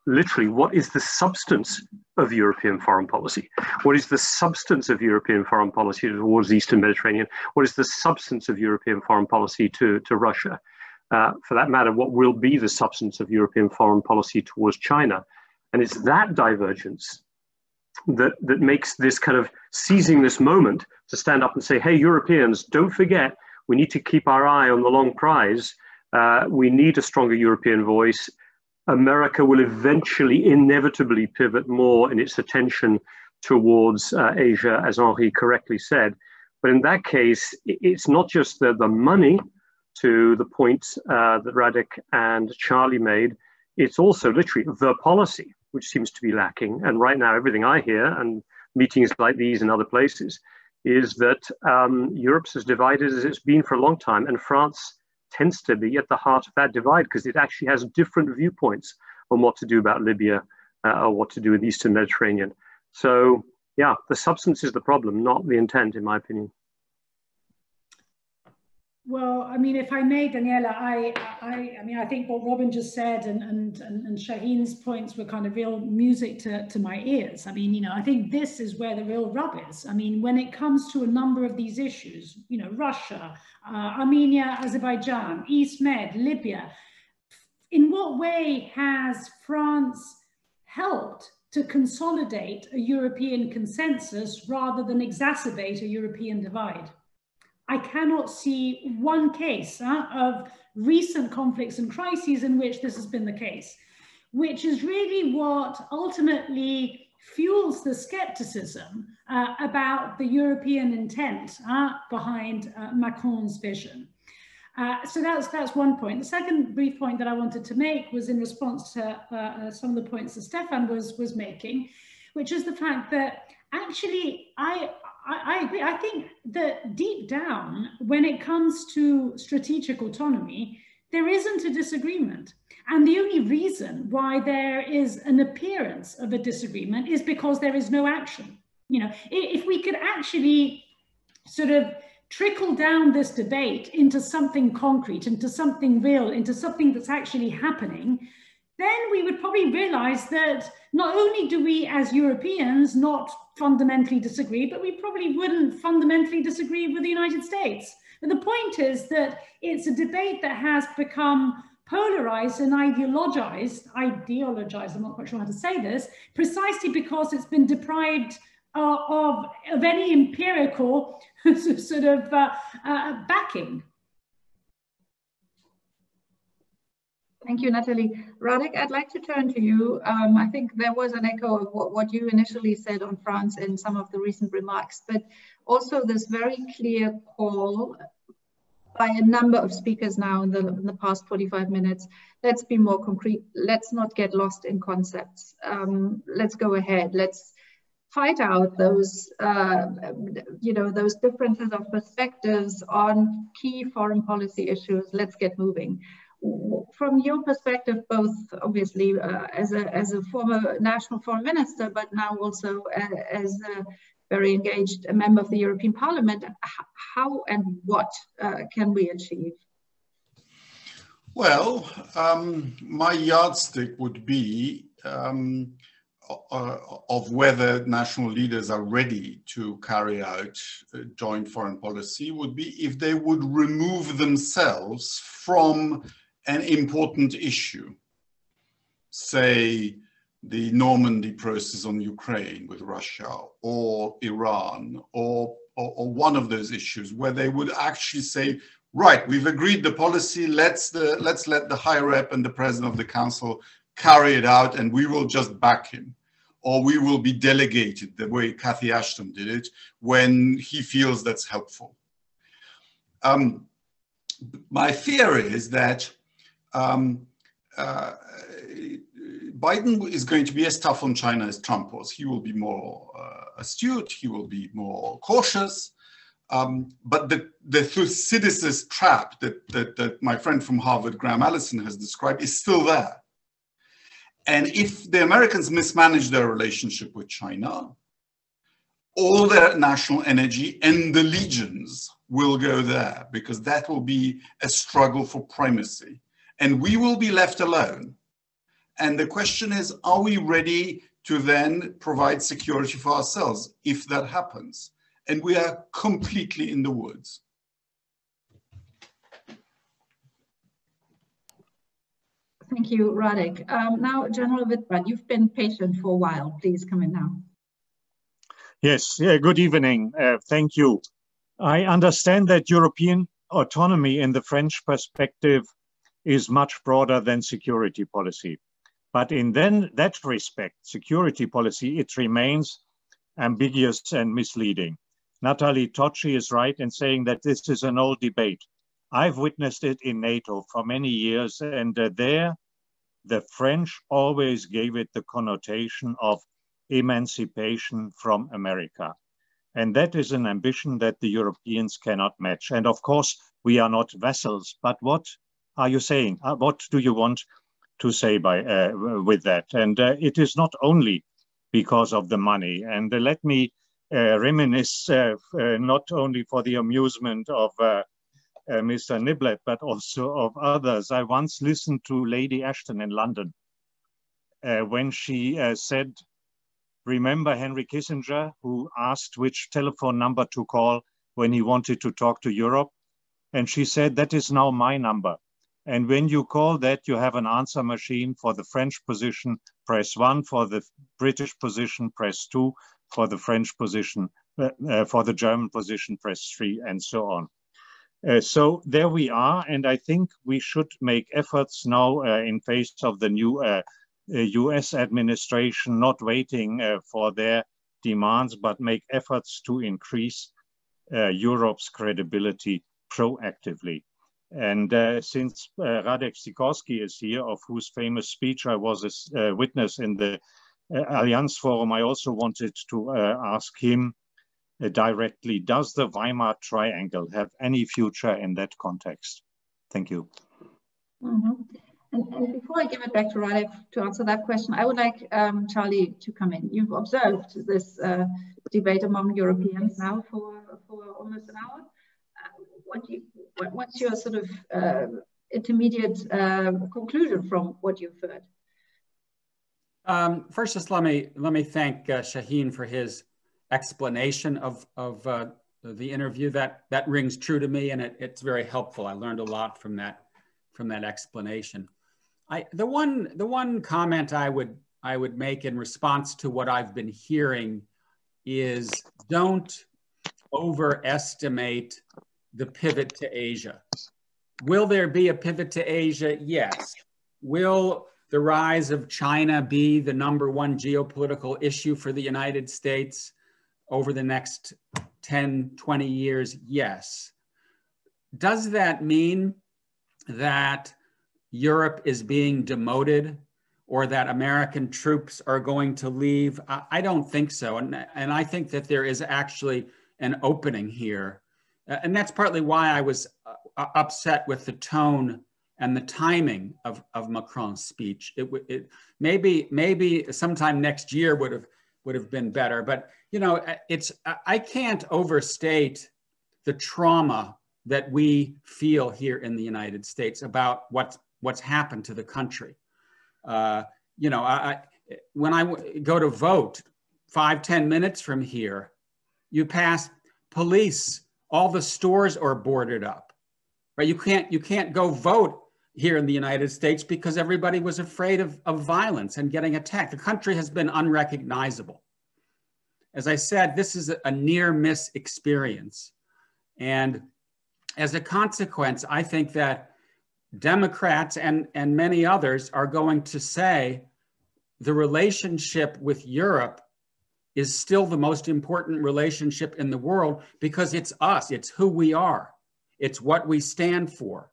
literally what is the substance of European foreign policy? What is the substance of European foreign policy towards the Eastern Mediterranean? What is the substance of European foreign policy to Russia? For that matter, what will be the substance of European foreign policy towards China? And it's that divergence that makes this kind of seizing this moment to stand up and say, hey, Europeans, don't forget, we need to keep our eye on the long prize. We need a stronger European voice. America will eventually, inevitably pivot more in its attention towards Asia, as Henri correctly said. But in that case, it's not just the money, to the points that Radek and Charlie made. It's also literally the policy, which seems to be lacking. And right now, everything I hear, and meetings like these in other places, is that Europe's as divided as it's been for a long time. And France tends to be at the heart of that divide because it actually has different viewpoints on what to do about Libya or what to do with the Eastern Mediterranean. So yeah, the substance is the problem, not the intent, in my opinion. Well, I mean, if I may, Daniela, I mean, I think what Robin just said and Shahin's points were kind of real music to my ears. I mean, you know, I think this is where the real rub is. I mean, when it comes to a number of these issues, you know, Russia, Armenia, Azerbaijan, East Med, Libya, in what way has France helped to consolidate a European consensus rather than exacerbate a European divide? I cannot see one case of recent conflicts and crises in which this has been the case, which is really what ultimately fuels the skepticism about the European intent behind Macron's vision. So that's one point. The second brief point that I wanted to make was in response to some of the points that Stefan was making, which is the fact that actually I agree. I think that deep down, when it comes to strategic autonomy, there isn't a disagreement. And the only reason why there is an appearance of a disagreement is because there is no action. You know, if we could actually sort of trickle down this debate into something concrete, into something real, into something that's actually happening, then we would probably realize that not only do we as Europeans not fundamentally disagree, but we probably wouldn't fundamentally disagree with the United States. And the point is that it's a debate that has become polarized and ideologized, I'm not quite sure how to say this, precisely because it's been deprived of any empirical sort of backing. Thank you, Nathalie. Radek, I'd like to turn to you. I think there was an echo of what you initially said on France in some of the recent remarks, but also this very clear call by a number of speakers now in the past 45 minutes. Let's be more concrete. Let's not get lost in concepts. Let's go ahead. Let's fight out those, those differences of perspectives on key foreign policy issues. Let's get moving. From your perspective, both obviously as a former national foreign minister, but now also as a very engaged member of the European Parliament, how and what can we achieve? Well, my yardstick would be of whether national leaders are ready to carry out joint foreign policy would be if they would remove themselves from an important issue, say the Normandy process on Ukraine with Russia or Iran or one of those issues where they would actually say, right, we've agreed the policy, let's let the high rep and the president of the council carry it out and we will just back him. Or we will be delegated the way Cathy Ashton did it when he feels that's helpful. My fear is that Biden is going to be as tough on China as Trump was. He will be more astute, he will be more cautious, but the Thucydides trap that my friend from Harvard, Graham Allison, has described is still there. And if the Americans mismanage their relationship with China, all their national energy and the legions will go there because that will be a struggle for primacy. And we will be left alone. And the question is, are we ready to then provide security for ourselves if that happens? And we are completely in the woods. Thank you, Radek. Now, General Wittmann, you've been patient for a while. Please come in now. Yes, good evening. Thank you. I understand that European autonomy in the French perspective is much broader than security policy. But in that respect, security policy, it remains ambiguous and misleading. Nathalie Tocci is right in saying that this is an old debate. I've witnessed it in NATO for many years, and there the French always gave it the connotation of emancipation from America. And that is an ambition that the Europeans cannot match. And of course, we are not vassals, but what are you saying? What do you want to say with that? And it is not only because of the money. And let me reminisce, not only for the amusement of Mr. Nblett, but also of others. I once listened to Lady Ashton in London when she said, remember Henry Kissinger, who asked which telephone number to call when he wanted to talk to Europe? And she said, that is now my number. And when you call that, you have an answer machine. For the French position, press 1. For the British position, press 2. For the French position, for the German position, press 3, and so on. So there we are, and I think we should make efforts now in face of the new US administration, not waiting for their demands, but make efforts to increase Europe's credibility proactively. And since Radek Skorski is here, of whose famous speech I was a witness in the Allianz Forum, I also wanted to ask him directly, does the Weimar Triangle have any future in that context? Thank you. Mm-hmm. And before I give it back to Radek to answer that question, I would like Charlie to come in. You've observed this debate among Europeans now for almost an hour. What's your sort of intermediate conclusion from what you've heard? First, just let me thank Shahin for his explanation of the interview. That rings true to me, and it's very helpful. I learned a lot from that explanation. The one comment I would make in response to what I've been hearing is, don't overestimate the pivot to Asia. Will there be a pivot to Asia? Yes. Will the rise of China be the #1 geopolitical issue for the United States over the next 10, 20 years? Yes. Does that mean that Europe is being demoted or that American troops are going to leave? I don't think so. And I think that there is actually an opening here. And that's partly why I was upset with the tone and the timing of Macron's speech. It maybe sometime next year would have been better. But you know, I can't overstate the trauma that we feel here in the United States about what's happened to the country. You know, when I go to vote 5-10 minutes from here, you pass police, all the stores are boarded up, right? You can't go vote here in the United States because everybody was afraid of violence and getting attacked. The country has been unrecognizable. As I said, this is a near miss experience. And as a consequence, I think that Democrats and many others are going to say the relationship with Europe is still the most important relationship in the world because it's us, it's who we are, it's what we stand for.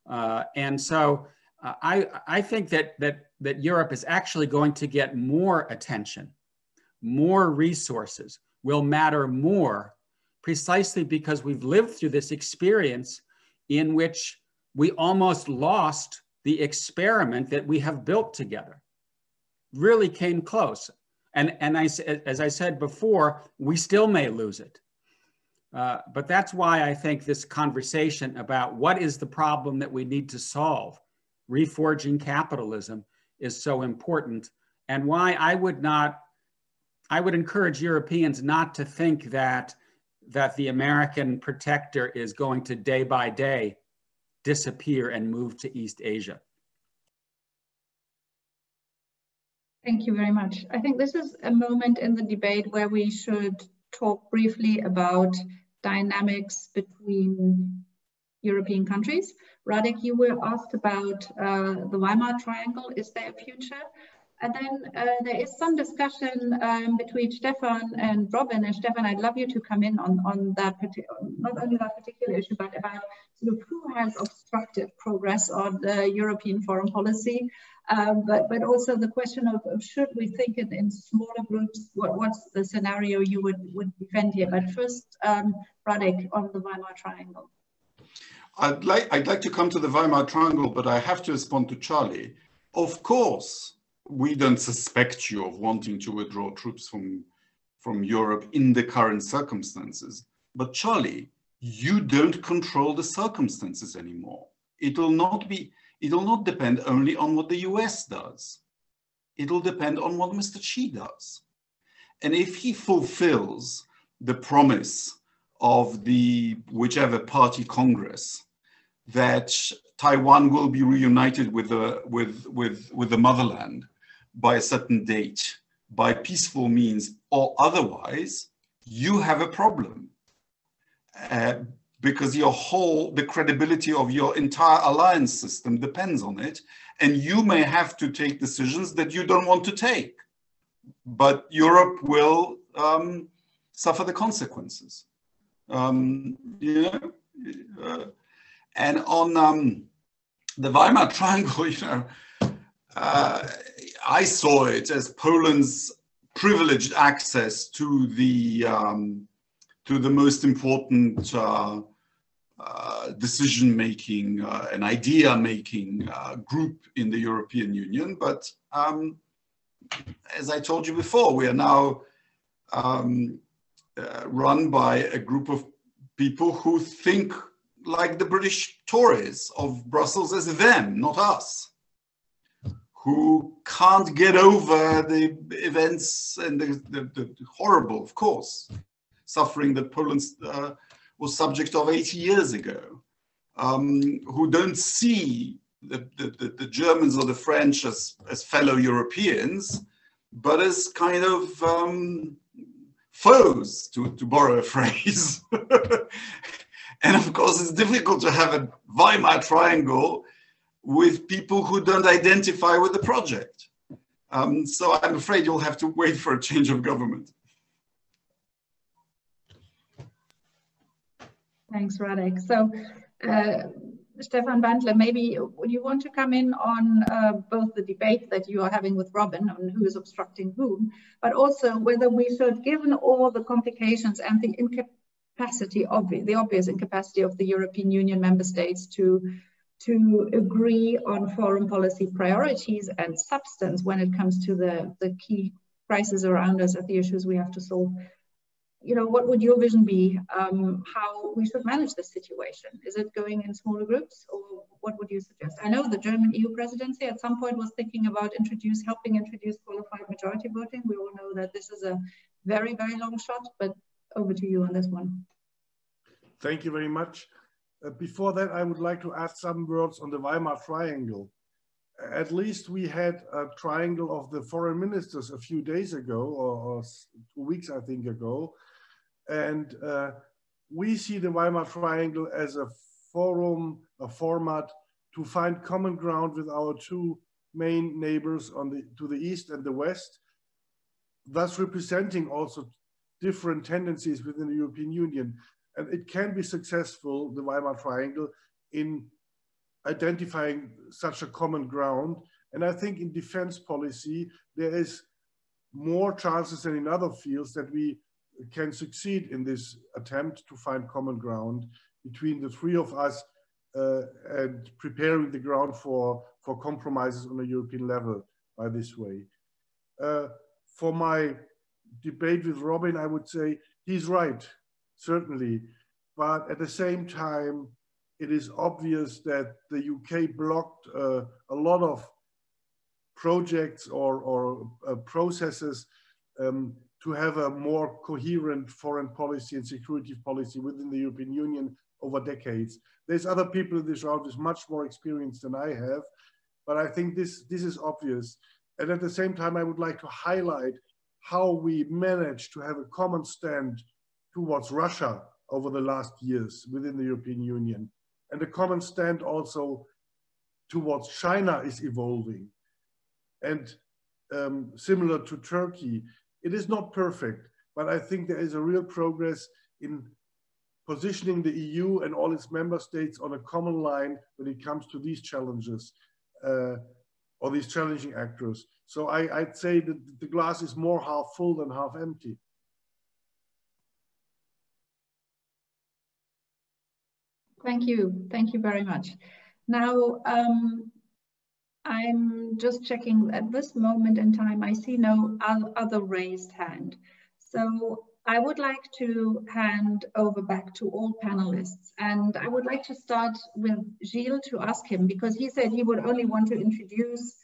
And so I think that Europe is actually going to get more attention, more resources, will matter more, precisely because we've lived through this experience in which we almost lost the experiment that we have built together. Really came close. And as I said before, we still may lose it. But that's why I think this conversation about what is the problem that we need to solve, reforging capitalism, is so important, and why I would encourage Europeans not to think that the American protector is going to day by day disappear and move to East Asia. Thank you very much. I think this is a moment in the debate where we should talk briefly about dynamics between European countries. Radek, you were asked about the Weimar Triangle. Is there a future? And then there is some discussion between Stefan and Robin. And Stefan, I'd love you to come in on that, not only that particular issue, but about sort of who has obstructed progress on European foreign policy, but also the question of should we think in smaller groups? What's the scenario you would defend here? But first, Radek, on the Weimar Triangle. I'd like to come to the Weimar Triangle, but I have to respond to Charlie. Of course, we don't suspect you of wanting to withdraw troops from Europe in the current circumstances. But Charlie, you don't control the circumstances anymore. It'll not depend only on what the US does. It'll depend on what Mr. Xi does. And if he fulfills the promise of the whichever party Congress that Taiwan will be reunited with the motherland by a certain date, by peaceful means or otherwise, you have a problem. because the credibility of your entire alliance system depends on it. And you may have to take decisions that you don't want to take, but Europe will suffer the consequences. And on the Weimar Triangle, I saw it as Poland's privileged access to the most important decision-making and idea-making group in the European Union. But as I told you before, we are now run by a group of people who think like the British Tories of Brussels as them, not us, who can't get over the events and the horrible, of course, suffering that Poland was subject of 80 years ago, who don't see the Germans or the French as fellow Europeans, but as kind of foes, to borrow a phrase. And of course, it's difficult to have a Weimar Triangle with people who don't identify with the project. So I'm afraid you'll have to wait for a change of government. Thanks, Radek. So, Stefan Bantle, maybe would you want to come in on both the debate that you are having with Robin on who is obstructing whom, but also whether we should, given all the complications and the incapacity, the obvious incapacity of the European Union member states to agree on foreign policy priorities and substance when it comes to the key crises around us and the issues we have to solve. You know, what would your vision be, how we should manage this situation? Is it going in smaller groups, or what would you suggest? I know the German EU presidency at some point was thinking about helping introduce qualified majority voting. We all know that this is a very, very long shot, but over to you on this one. Thank you very much. Before that, I would like to add some words on the Weimar Triangle. At least we had a triangle of the foreign ministers a few days ago, or 2 weeks, I think, ago. And we see the Weimar Triangle as a forum, a format to find common ground with our two main neighbors to the east and the west, thus representing also different tendencies within the European Union. And it can be successful, the Weimar Triangle, in identifying such a common ground. And I think in defense policy, there is more chances than in other fields that we can succeed in this attempt to find common ground between the three of us and preparing the ground for compromises on a European level by this way. For my debate with Robin, I would say he's right, certainly. But at the same time, it is obvious that the UK blocked a lot of projects or processes to have a more coherent foreign policy and security policy within the European Union over decades. There's other people in this round with much more experience than I have, but I think this is obvious. And at the same time, I would like to highlight how we managed to have a common stand towards Russia over the last years within the European Union. And a common stand also towards China is evolving. And similar to Turkey, it is not perfect, but I think there is a real progress in positioning the EU and all its member states on a common line when it comes to these challenges or these challenging actors. So I'd say that the glass is more half full than half empty. Thank you. Thank you very much. Now, I'm just checking at this moment in time, I see no other raised hand. So I would like to hand over back to all panelists. And I would like to start with Gilles to ask him, because he said he would only want to introduce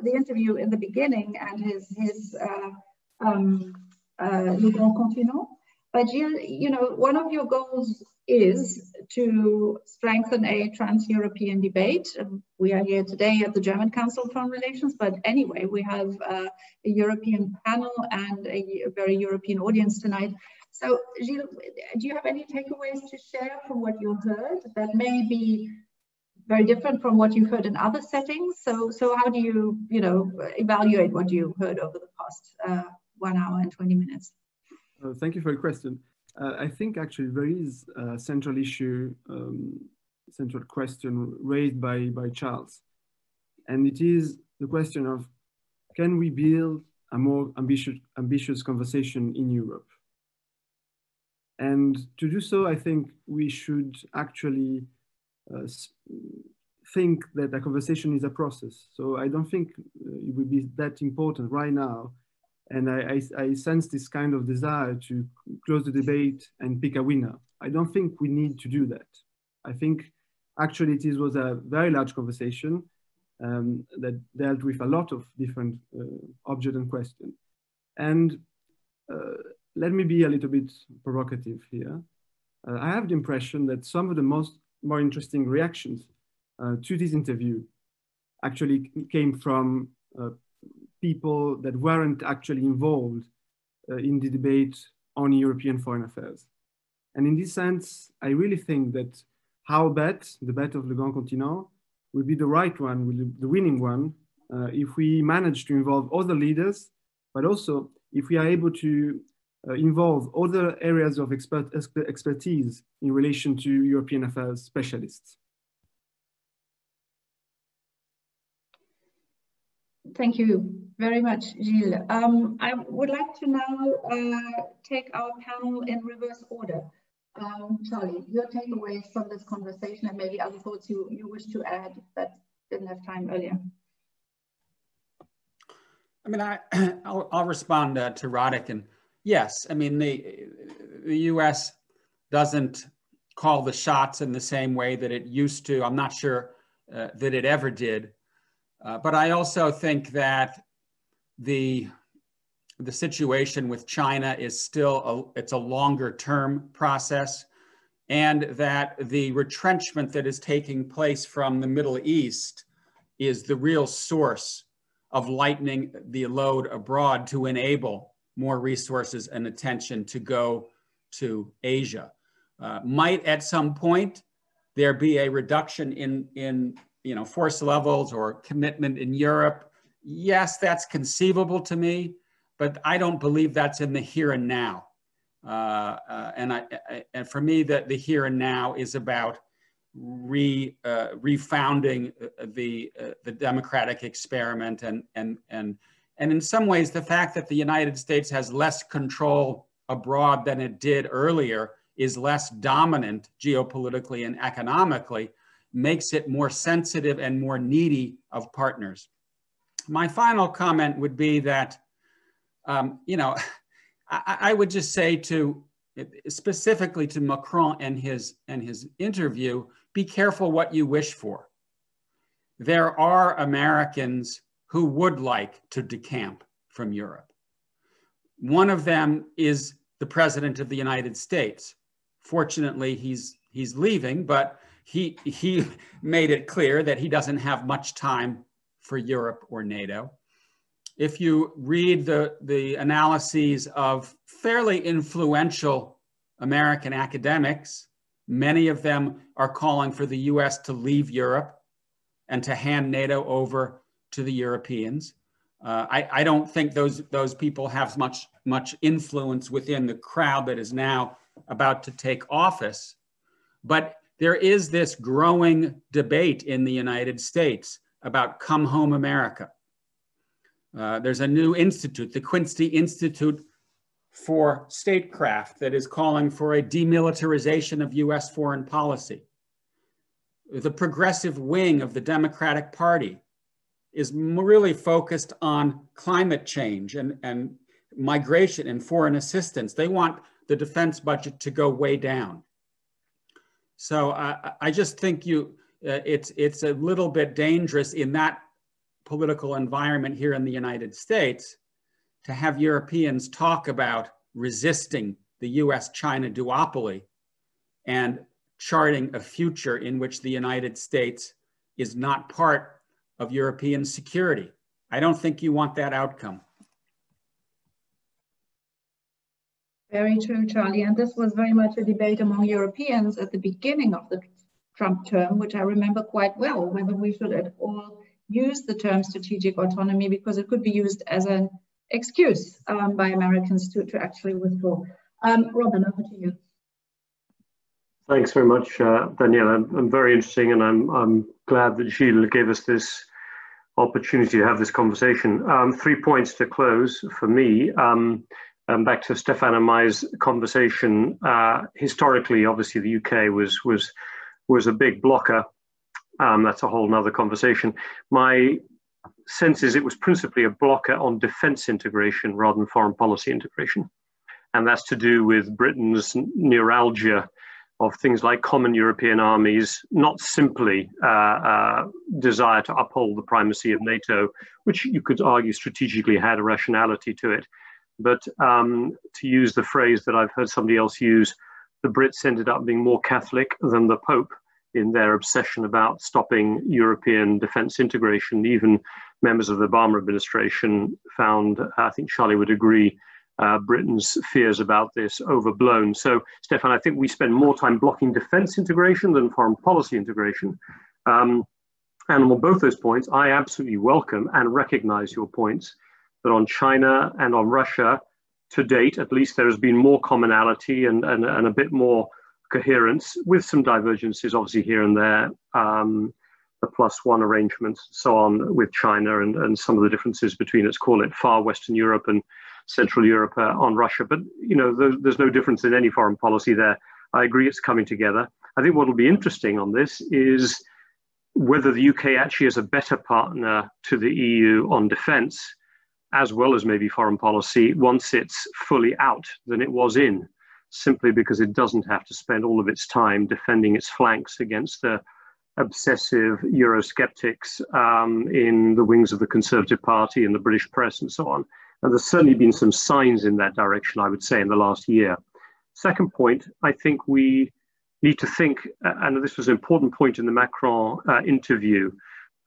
the interview in the beginning and his Le Grand Continent. But Gilles, you know, one of your goals is to strengthen a trans-European debate. We are here today at the German Council on Foreign Relations, but anyway, we have a European panel and a very European audience tonight. So Gilles, do you have any takeaways to share from what you heard that may be very different from what you've heard in other settings? So how do you, evaluate what you heard over the past 1 hour and 20 minutes? Thank you for your question. I think actually there is a central issue, central question raised by Charles. And it is the question of, can we build a more ambitious conversation in Europe? And to do so, I think we should actually think that a conversation is a process. So I don't think it would be that important right now. And I sense this kind of desire to close the debate and pick a winner. I don't think we need to do that. I think actually it was a very large conversation that dealt with a lot of different objects and questions. And let me be a little bit provocative here. I have the impression that some of the more interesting reactions to this interview actually came from people that weren't actually involved in the debate on European foreign affairs. And in this sense, I really think that our bet, the bet of Le Grand Continent, will be the right one, will be the winning one, if we manage to involve other leaders, but also if we are able to involve other areas of expertise in relation to European affairs specialists. Thank you very much, Gilles. I would like to now take our panel in reverse order. Charlie, your takeaways from this conversation and maybe other thoughts you wish to add that didn't have time earlier. I mean, I'll respond to Radek. And yes, I mean, the US doesn't call the shots in the same way that it used to. I'm not sure that it ever did. But I also think that the situation with China is still, it's a longer term process, and that the retrenchment that is taking place from the Middle East is the real source of lightening the load abroad to enable more resources and attention to go to Asia. Might at some point there be a reduction in force levels or commitment in Europe? Yes, that's conceivable to me, but I don't believe that's in the here and now. And for me, the here and now is about refounding the democratic experiment, and in some ways, the fact that the United States has less control abroad than it did earlier, is less dominant geopolitically and economically, makes it more sensitive and more needy of partners. My final comment would be that, I would just say specifically to Macron and his interview, be careful what you wish for. There are Americans who would like to decamp from Europe. One of them is the President of the United States. Fortunately, he's leaving, but he made it clear that he doesn't have much time for Europe or NATO. If you read the analyses of fairly influential American academics, many of them are calling for the US to leave Europe and to hand NATO over to the Europeans. I don't think those people have much influence within the crowd that is now about to take office. But there is this growing debate in the United States about Come Home America. There's a new institute, the Quincy Institute for Statecraft, that is calling for a demilitarization of US foreign policy. The progressive wing of the Democratic Party is really focused on climate change and migration and foreign assistance. They want the defense budget to go way down. So I just think it's a little bit dangerous in that political environment here in the United States to have Europeans talk about resisting the US-China duopoly and charting a future in which the United States is not part of European security. I don't think you want that outcome. Very true, Charlie. And this was very much a debate among Europeans at the beginning of the Trump term, which I remember quite well, whether we should at all use the term strategic autonomy, because it could be used as an excuse by Americans to actually withdraw. Robin, over to you. Thanks very much, Daniela. I'm very interesting, and I'm glad that Gilles gave us this opportunity to have this conversation. 3 points to close for me. Back to Stefan and Mai's conversation. Historically, obviously, the UK was a big blocker. That's a whole nother conversation. My sense is it was principally a blocker on defense integration rather than foreign policy integration. And that's to do with Britain's neuralgia of things like common European armies, not simply desire to uphold the primacy of NATO, which you could argue strategically had a rationality to it. But to use the phrase that I've heard somebody else use, the Brits ended up being more Catholic than the Pope in their obsession about stopping European defense integration. Even members of the Obama administration found, I think Charlie would agree, Britain's fears about this overblown. So, Stefan, I think we spend more time blocking defense integration than foreign policy integration. And on both those points, I absolutely welcome and recognize your points that on China and on Russia, to date, at least there has been more commonality and a bit more coherence, with some divergences obviously here and there, the +1 arrangements, so on with China and some of the differences between, let's call it, far Western Europe and Central Europe on Russia. But, you know, there's no difference in any foreign policy there. I agree it's coming together. I think what will be interesting on this is whether the UK actually is a better partner to the EU on defense, as well as maybe foreign policy, once it's fully out than it was in, simply because it doesn't have to spend all of its time defending its flanks against the obsessive Eurosceptics in the wings of the Conservative Party and the British press and so on. And there's certainly been some signs in that direction, I would say, in the last year. Second point, I think we need to think, and this was an important point in the Macron interview,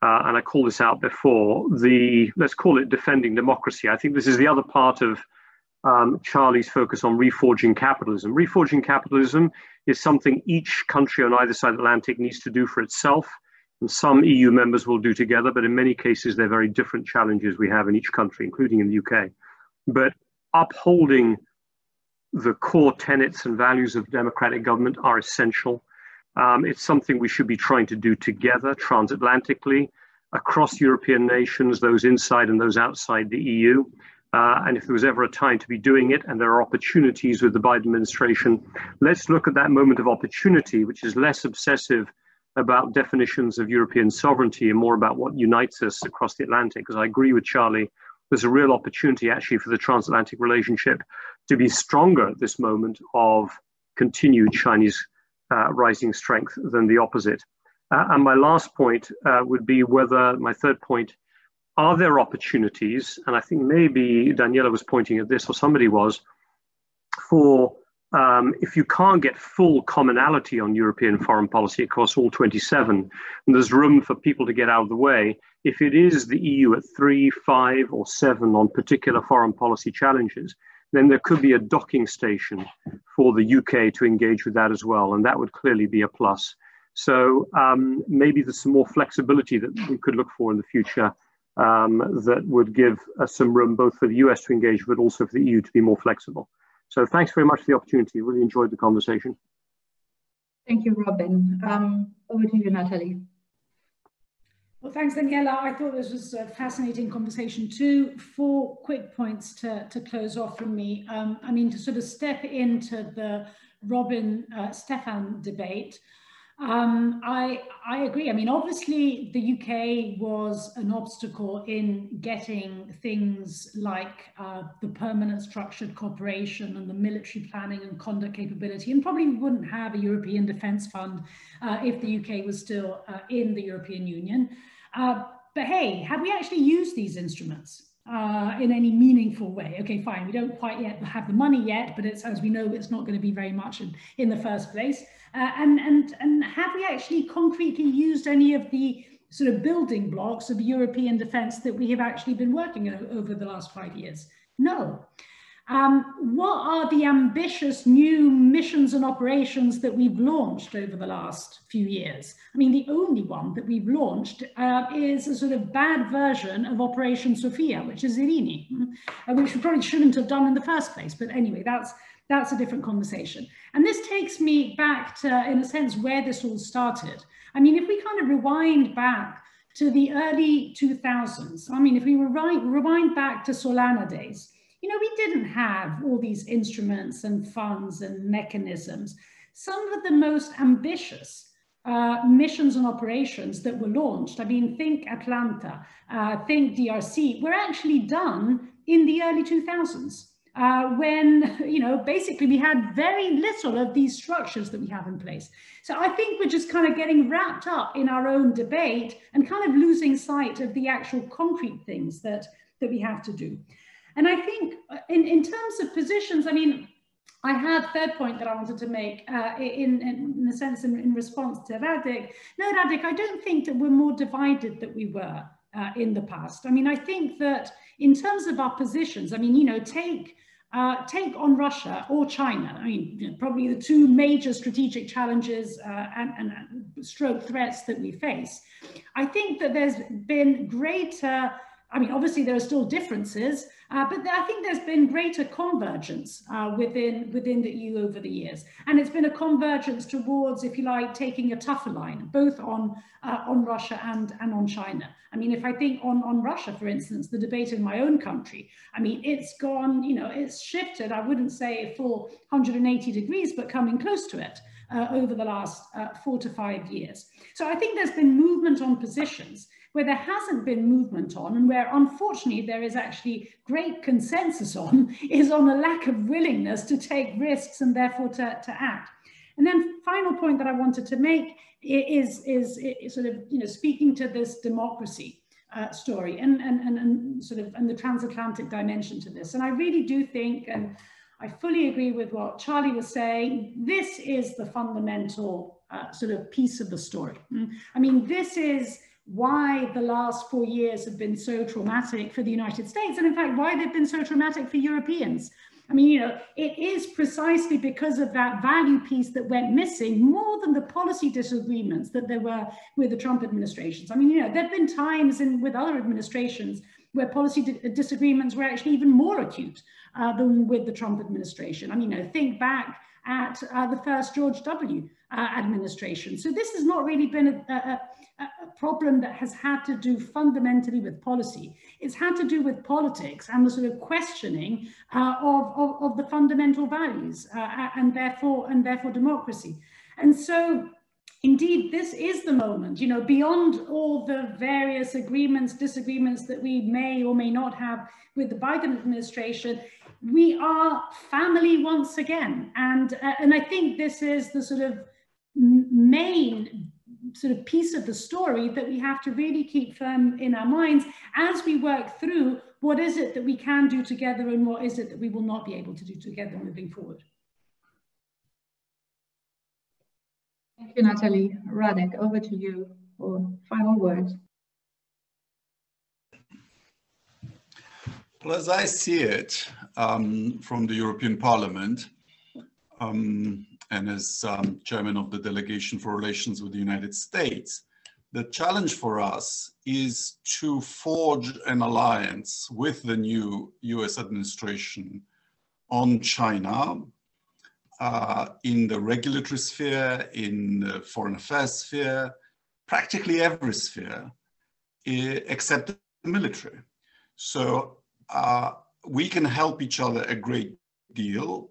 and I called this out before, let's call it defending democracy. I think this is the other part of Charlie's focus on reforging capitalism. Reforging capitalism is something each country on either side of the Atlantic needs to do for itself, and some EU members will do together, but in many cases, they're very different challenges we have in each country, including in the UK. But upholding the core tenets and values of democratic government are essential. It's something we should be trying to do together, transatlantically, across European nations, those inside and those outside the EU. And if there was ever a time to be doing it, and there are opportunities with the Biden administration, let's look at that moment of opportunity, which is less obsessive about definitions of European sovereignty and more about what unites us across the Atlantic. Because I agree with Charlie, there's a real opportunity actually for the transatlantic relationship to be stronger at this moment of continued Chinese rising strength than the opposite. And my last point would be whether, my third point, are there opportunities, and I think maybe Daniela was pointing at this, or somebody was, for if you can't get full commonality on European foreign policy across all 27, and there's room for people to get out of the way, if it is the EU at 3, 5, or 7 on particular foreign policy challenges, then there could be a docking station for the UK to engage with that as well, and that would clearly be a plus. So maybe there's some more flexibility that we could look for in the future that would give us some room both for the US to engage, but also for the EU to be more flexible. So thanks very much for the opportunity. Really enjoyed the conversation. Thank you, Robin. Over to you, Nathalie. Well, thanks, Daniela. I thought this was a fascinating conversation too. 4 quick points to close off from me. I mean, to sort of step into the Robin-Stefan debate, I agree. I mean, obviously, the UK was an obstacle in getting things like the permanent structured cooperation and the military planning and conduct capability, and probably wouldn't have a European Defence Fund if the UK was still in the European Union. But hey, have we actually used these instruments in any meaningful way? Okay, fine, we don't quite yet have the money yet, but it's, as we know, it's not going to be very much in the first place. And have we actually concretely used any of the sort of building blocks of European defence that we have actually been working on over the last 5 years? No. what are the ambitious new missions and operations that we've launched over the last few years? I mean, the only one that we've launched is a sort of bad version of Operation Sophia, which is Irini, which we probably shouldn't have done in the first place. But anyway, that's a different conversation. And this takes me back to, in a sense, where this all started. I mean, if we kind of rewind back to the early 2000s, I mean, if we rewind back to Solana days, you know, we didn't have all these instruments and funds and mechanisms. Some of the most ambitious missions and operations that were launched, I mean, think Atlanta, think DRC, were actually done in the early 2000s. When, you know, basically we had very little of these structures that we have in place. So I think we're just kind of getting wrapped up in our own debate and kind of losing sight of the actual concrete things that we have to do. And I think in terms of positions, I mean, I had a third point that I wanted to make in a sense in response to Radek. No, Radek, I don't think that we're more divided than we were in the past. I mean, I think that in terms of our positions, I mean, you know, take on Russia or China. I mean, you know, probably the two major strategic challenges and stroke threats that we face. I think that there's been greater, I mean, obviously there are still differences, but I think there's been greater convergence within the EU over the years. And it's been a convergence towards, if you like, taking a tougher line, both on Russia and on China. I mean, if I think on Russia, for instance, the debate in my own country, I mean, it's gone, you know, it's shifted, I wouldn't say a full 180 degrees, but coming close to it over the last 4 to 5 years. So I think there's been movement on positions. Where there hasn't been movement on, and where unfortunately there is actually great consensus on, is on a lack of willingness to take risks and therefore to act. And then final point that I wanted to make is sort of, you know, speaking to this democracy story and sort of the transatlantic dimension to this. And I really do think, and I fully agree with what Charlie was saying, this is the fundamental sort of piece of the story. I mean, this is why the last 4 years have been so traumatic for the United States, and in fact, why they've been so traumatic for Europeans. I mean, you know, it is precisely because of that value piece that went missing more than the policy disagreements that there were with the Trump administrations. I mean, you know, there have been times with other administrations where policy disagreements were actually even more acute than with the Trump administration. I mean, you know, think back at the first George W. Administration. So this has not really been a problem that has had to do fundamentally with policy. It's had to do with politics and the sort of questioning of the fundamental values and therefore democracy. And so indeed, this is the moment, you know, beyond all the various agreements, disagreements that we may or may not have with the Biden administration, we are family once again. And I think this is the sort of main sort of piece of the story that we have to really keep firm in our minds as we work through what is it that we can do together and what is it that we will not be able to do together moving forward. Thank you, Nathalie. Radek, over to you for final words. Well, as I see it from the European Parliament, and as chairman of the delegation for relations with the United States, the challenge for us is to forge an alliance with the new US administration on China in the regulatory sphere, in the foreign affairs sphere, practically every sphere, except the military. So we can help each other a great deal,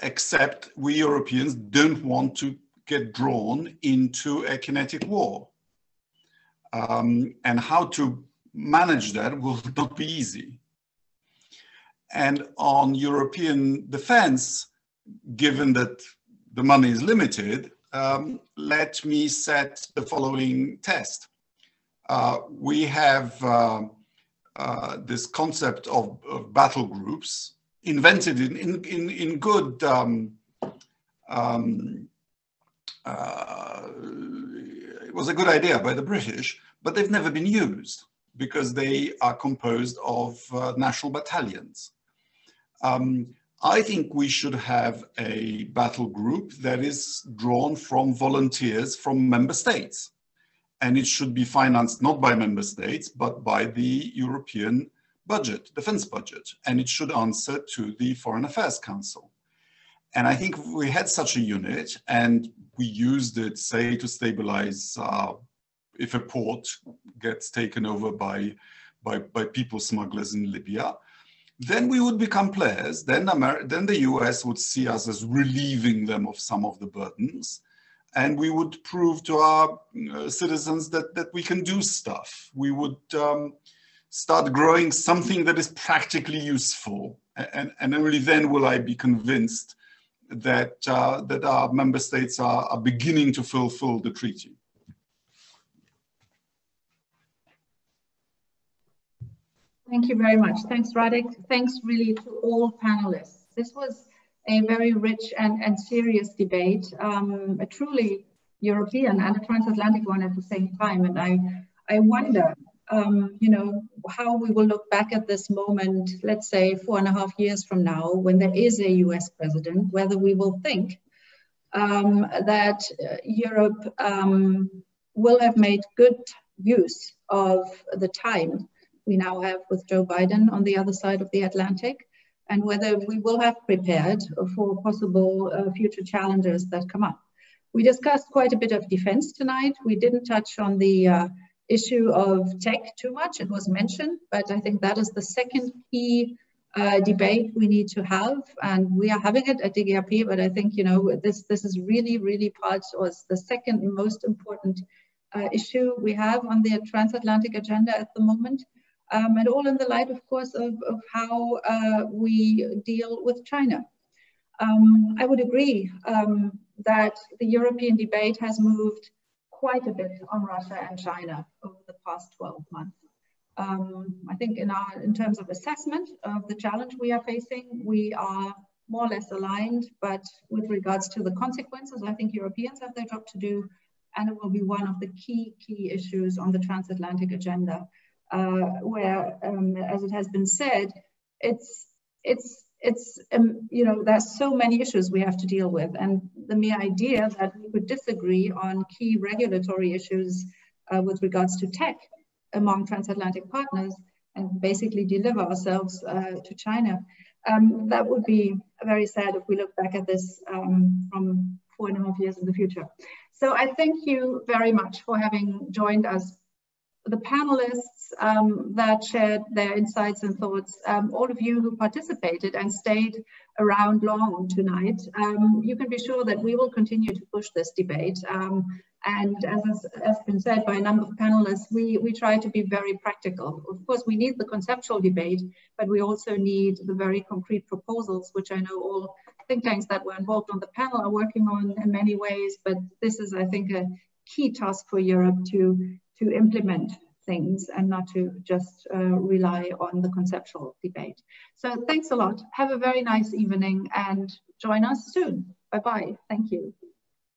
except we Europeans don't want to get drawn into a kinetic war. And how to manage that will not be easy. And on European defense, given that the money is limited, let me set the following test. We have this concept of battle groups invented in good, it was a good idea by the British, but they've never been used because they are composed of national battalions. I think we should have a battle group that is drawn from volunteers from member states. And it should be financed not by member states, but by the European budget, defense budget. And it should answer to the Foreign Affairs Council. And I think we had such a unit and we used it, say, to stabilize if a port gets taken over by people smugglers in Libya, then we would become players. Then the US would see us as relieving them of some of the burdens. And we would prove to our citizens that we can do stuff. We would start growing something that is practically useful. And only then will I be convinced that, that our member states are beginning to fulfill the treaty. Thank you very much. Thanks, Radek. Thanks really to all panelists. This was a very rich and serious debate, a truly European and a transatlantic one at the same time. And I wonder, you know, how we will look back at this moment, let's say 4.5 years from now, when there is a US president, whether we will think that Europe will have made good use of the time we now have with Joe Biden on the other side of the Atlantic, and whether we will have prepared for possible future challenges that come up. We discussed quite a bit of defense tonight. We didn't touch on the issue of tech too much. It was mentioned, but I think that is the second key debate we need to have, and we are having it at DGRP, but I think, you know, this is really part, or it's the second most important issue we have on the transatlantic agenda at the moment. And all in the light, of course, of how we deal with China. I would agree that the European debate has moved quite a bit on Russia and China over the past 12 months. I think in terms of assessment of the challenge we are facing, we are more or less aligned, but with regards to the consequences, I think Europeans have their job to do, and it will be one of the key issues on the transatlantic agenda. Where, as it has been said, you know, there's so many issues we have to deal with, and the mere idea that we would disagree on key regulatory issues with regards to tech among transatlantic partners and basically deliver ourselves to China, that would be very sad if we look back at this from 4.5 years in the future. So I thank you very much for having joined us. The panelists that shared their insights and thoughts, all of you who participated and stayed around long tonight, you can be sure that we will continue to push this debate. And as has been said by a number of panelists, we try to be very practical. Of course, we need the conceptual debate, but we also need the very concrete proposals, which I know all think tanks that were involved on the panel are working on in many ways. But this is, I think, a key task for Europe to implement things and not to just rely on the conceptual debate. So thanks a lot. Have a very nice evening and join us soon. Bye-bye. Thank you.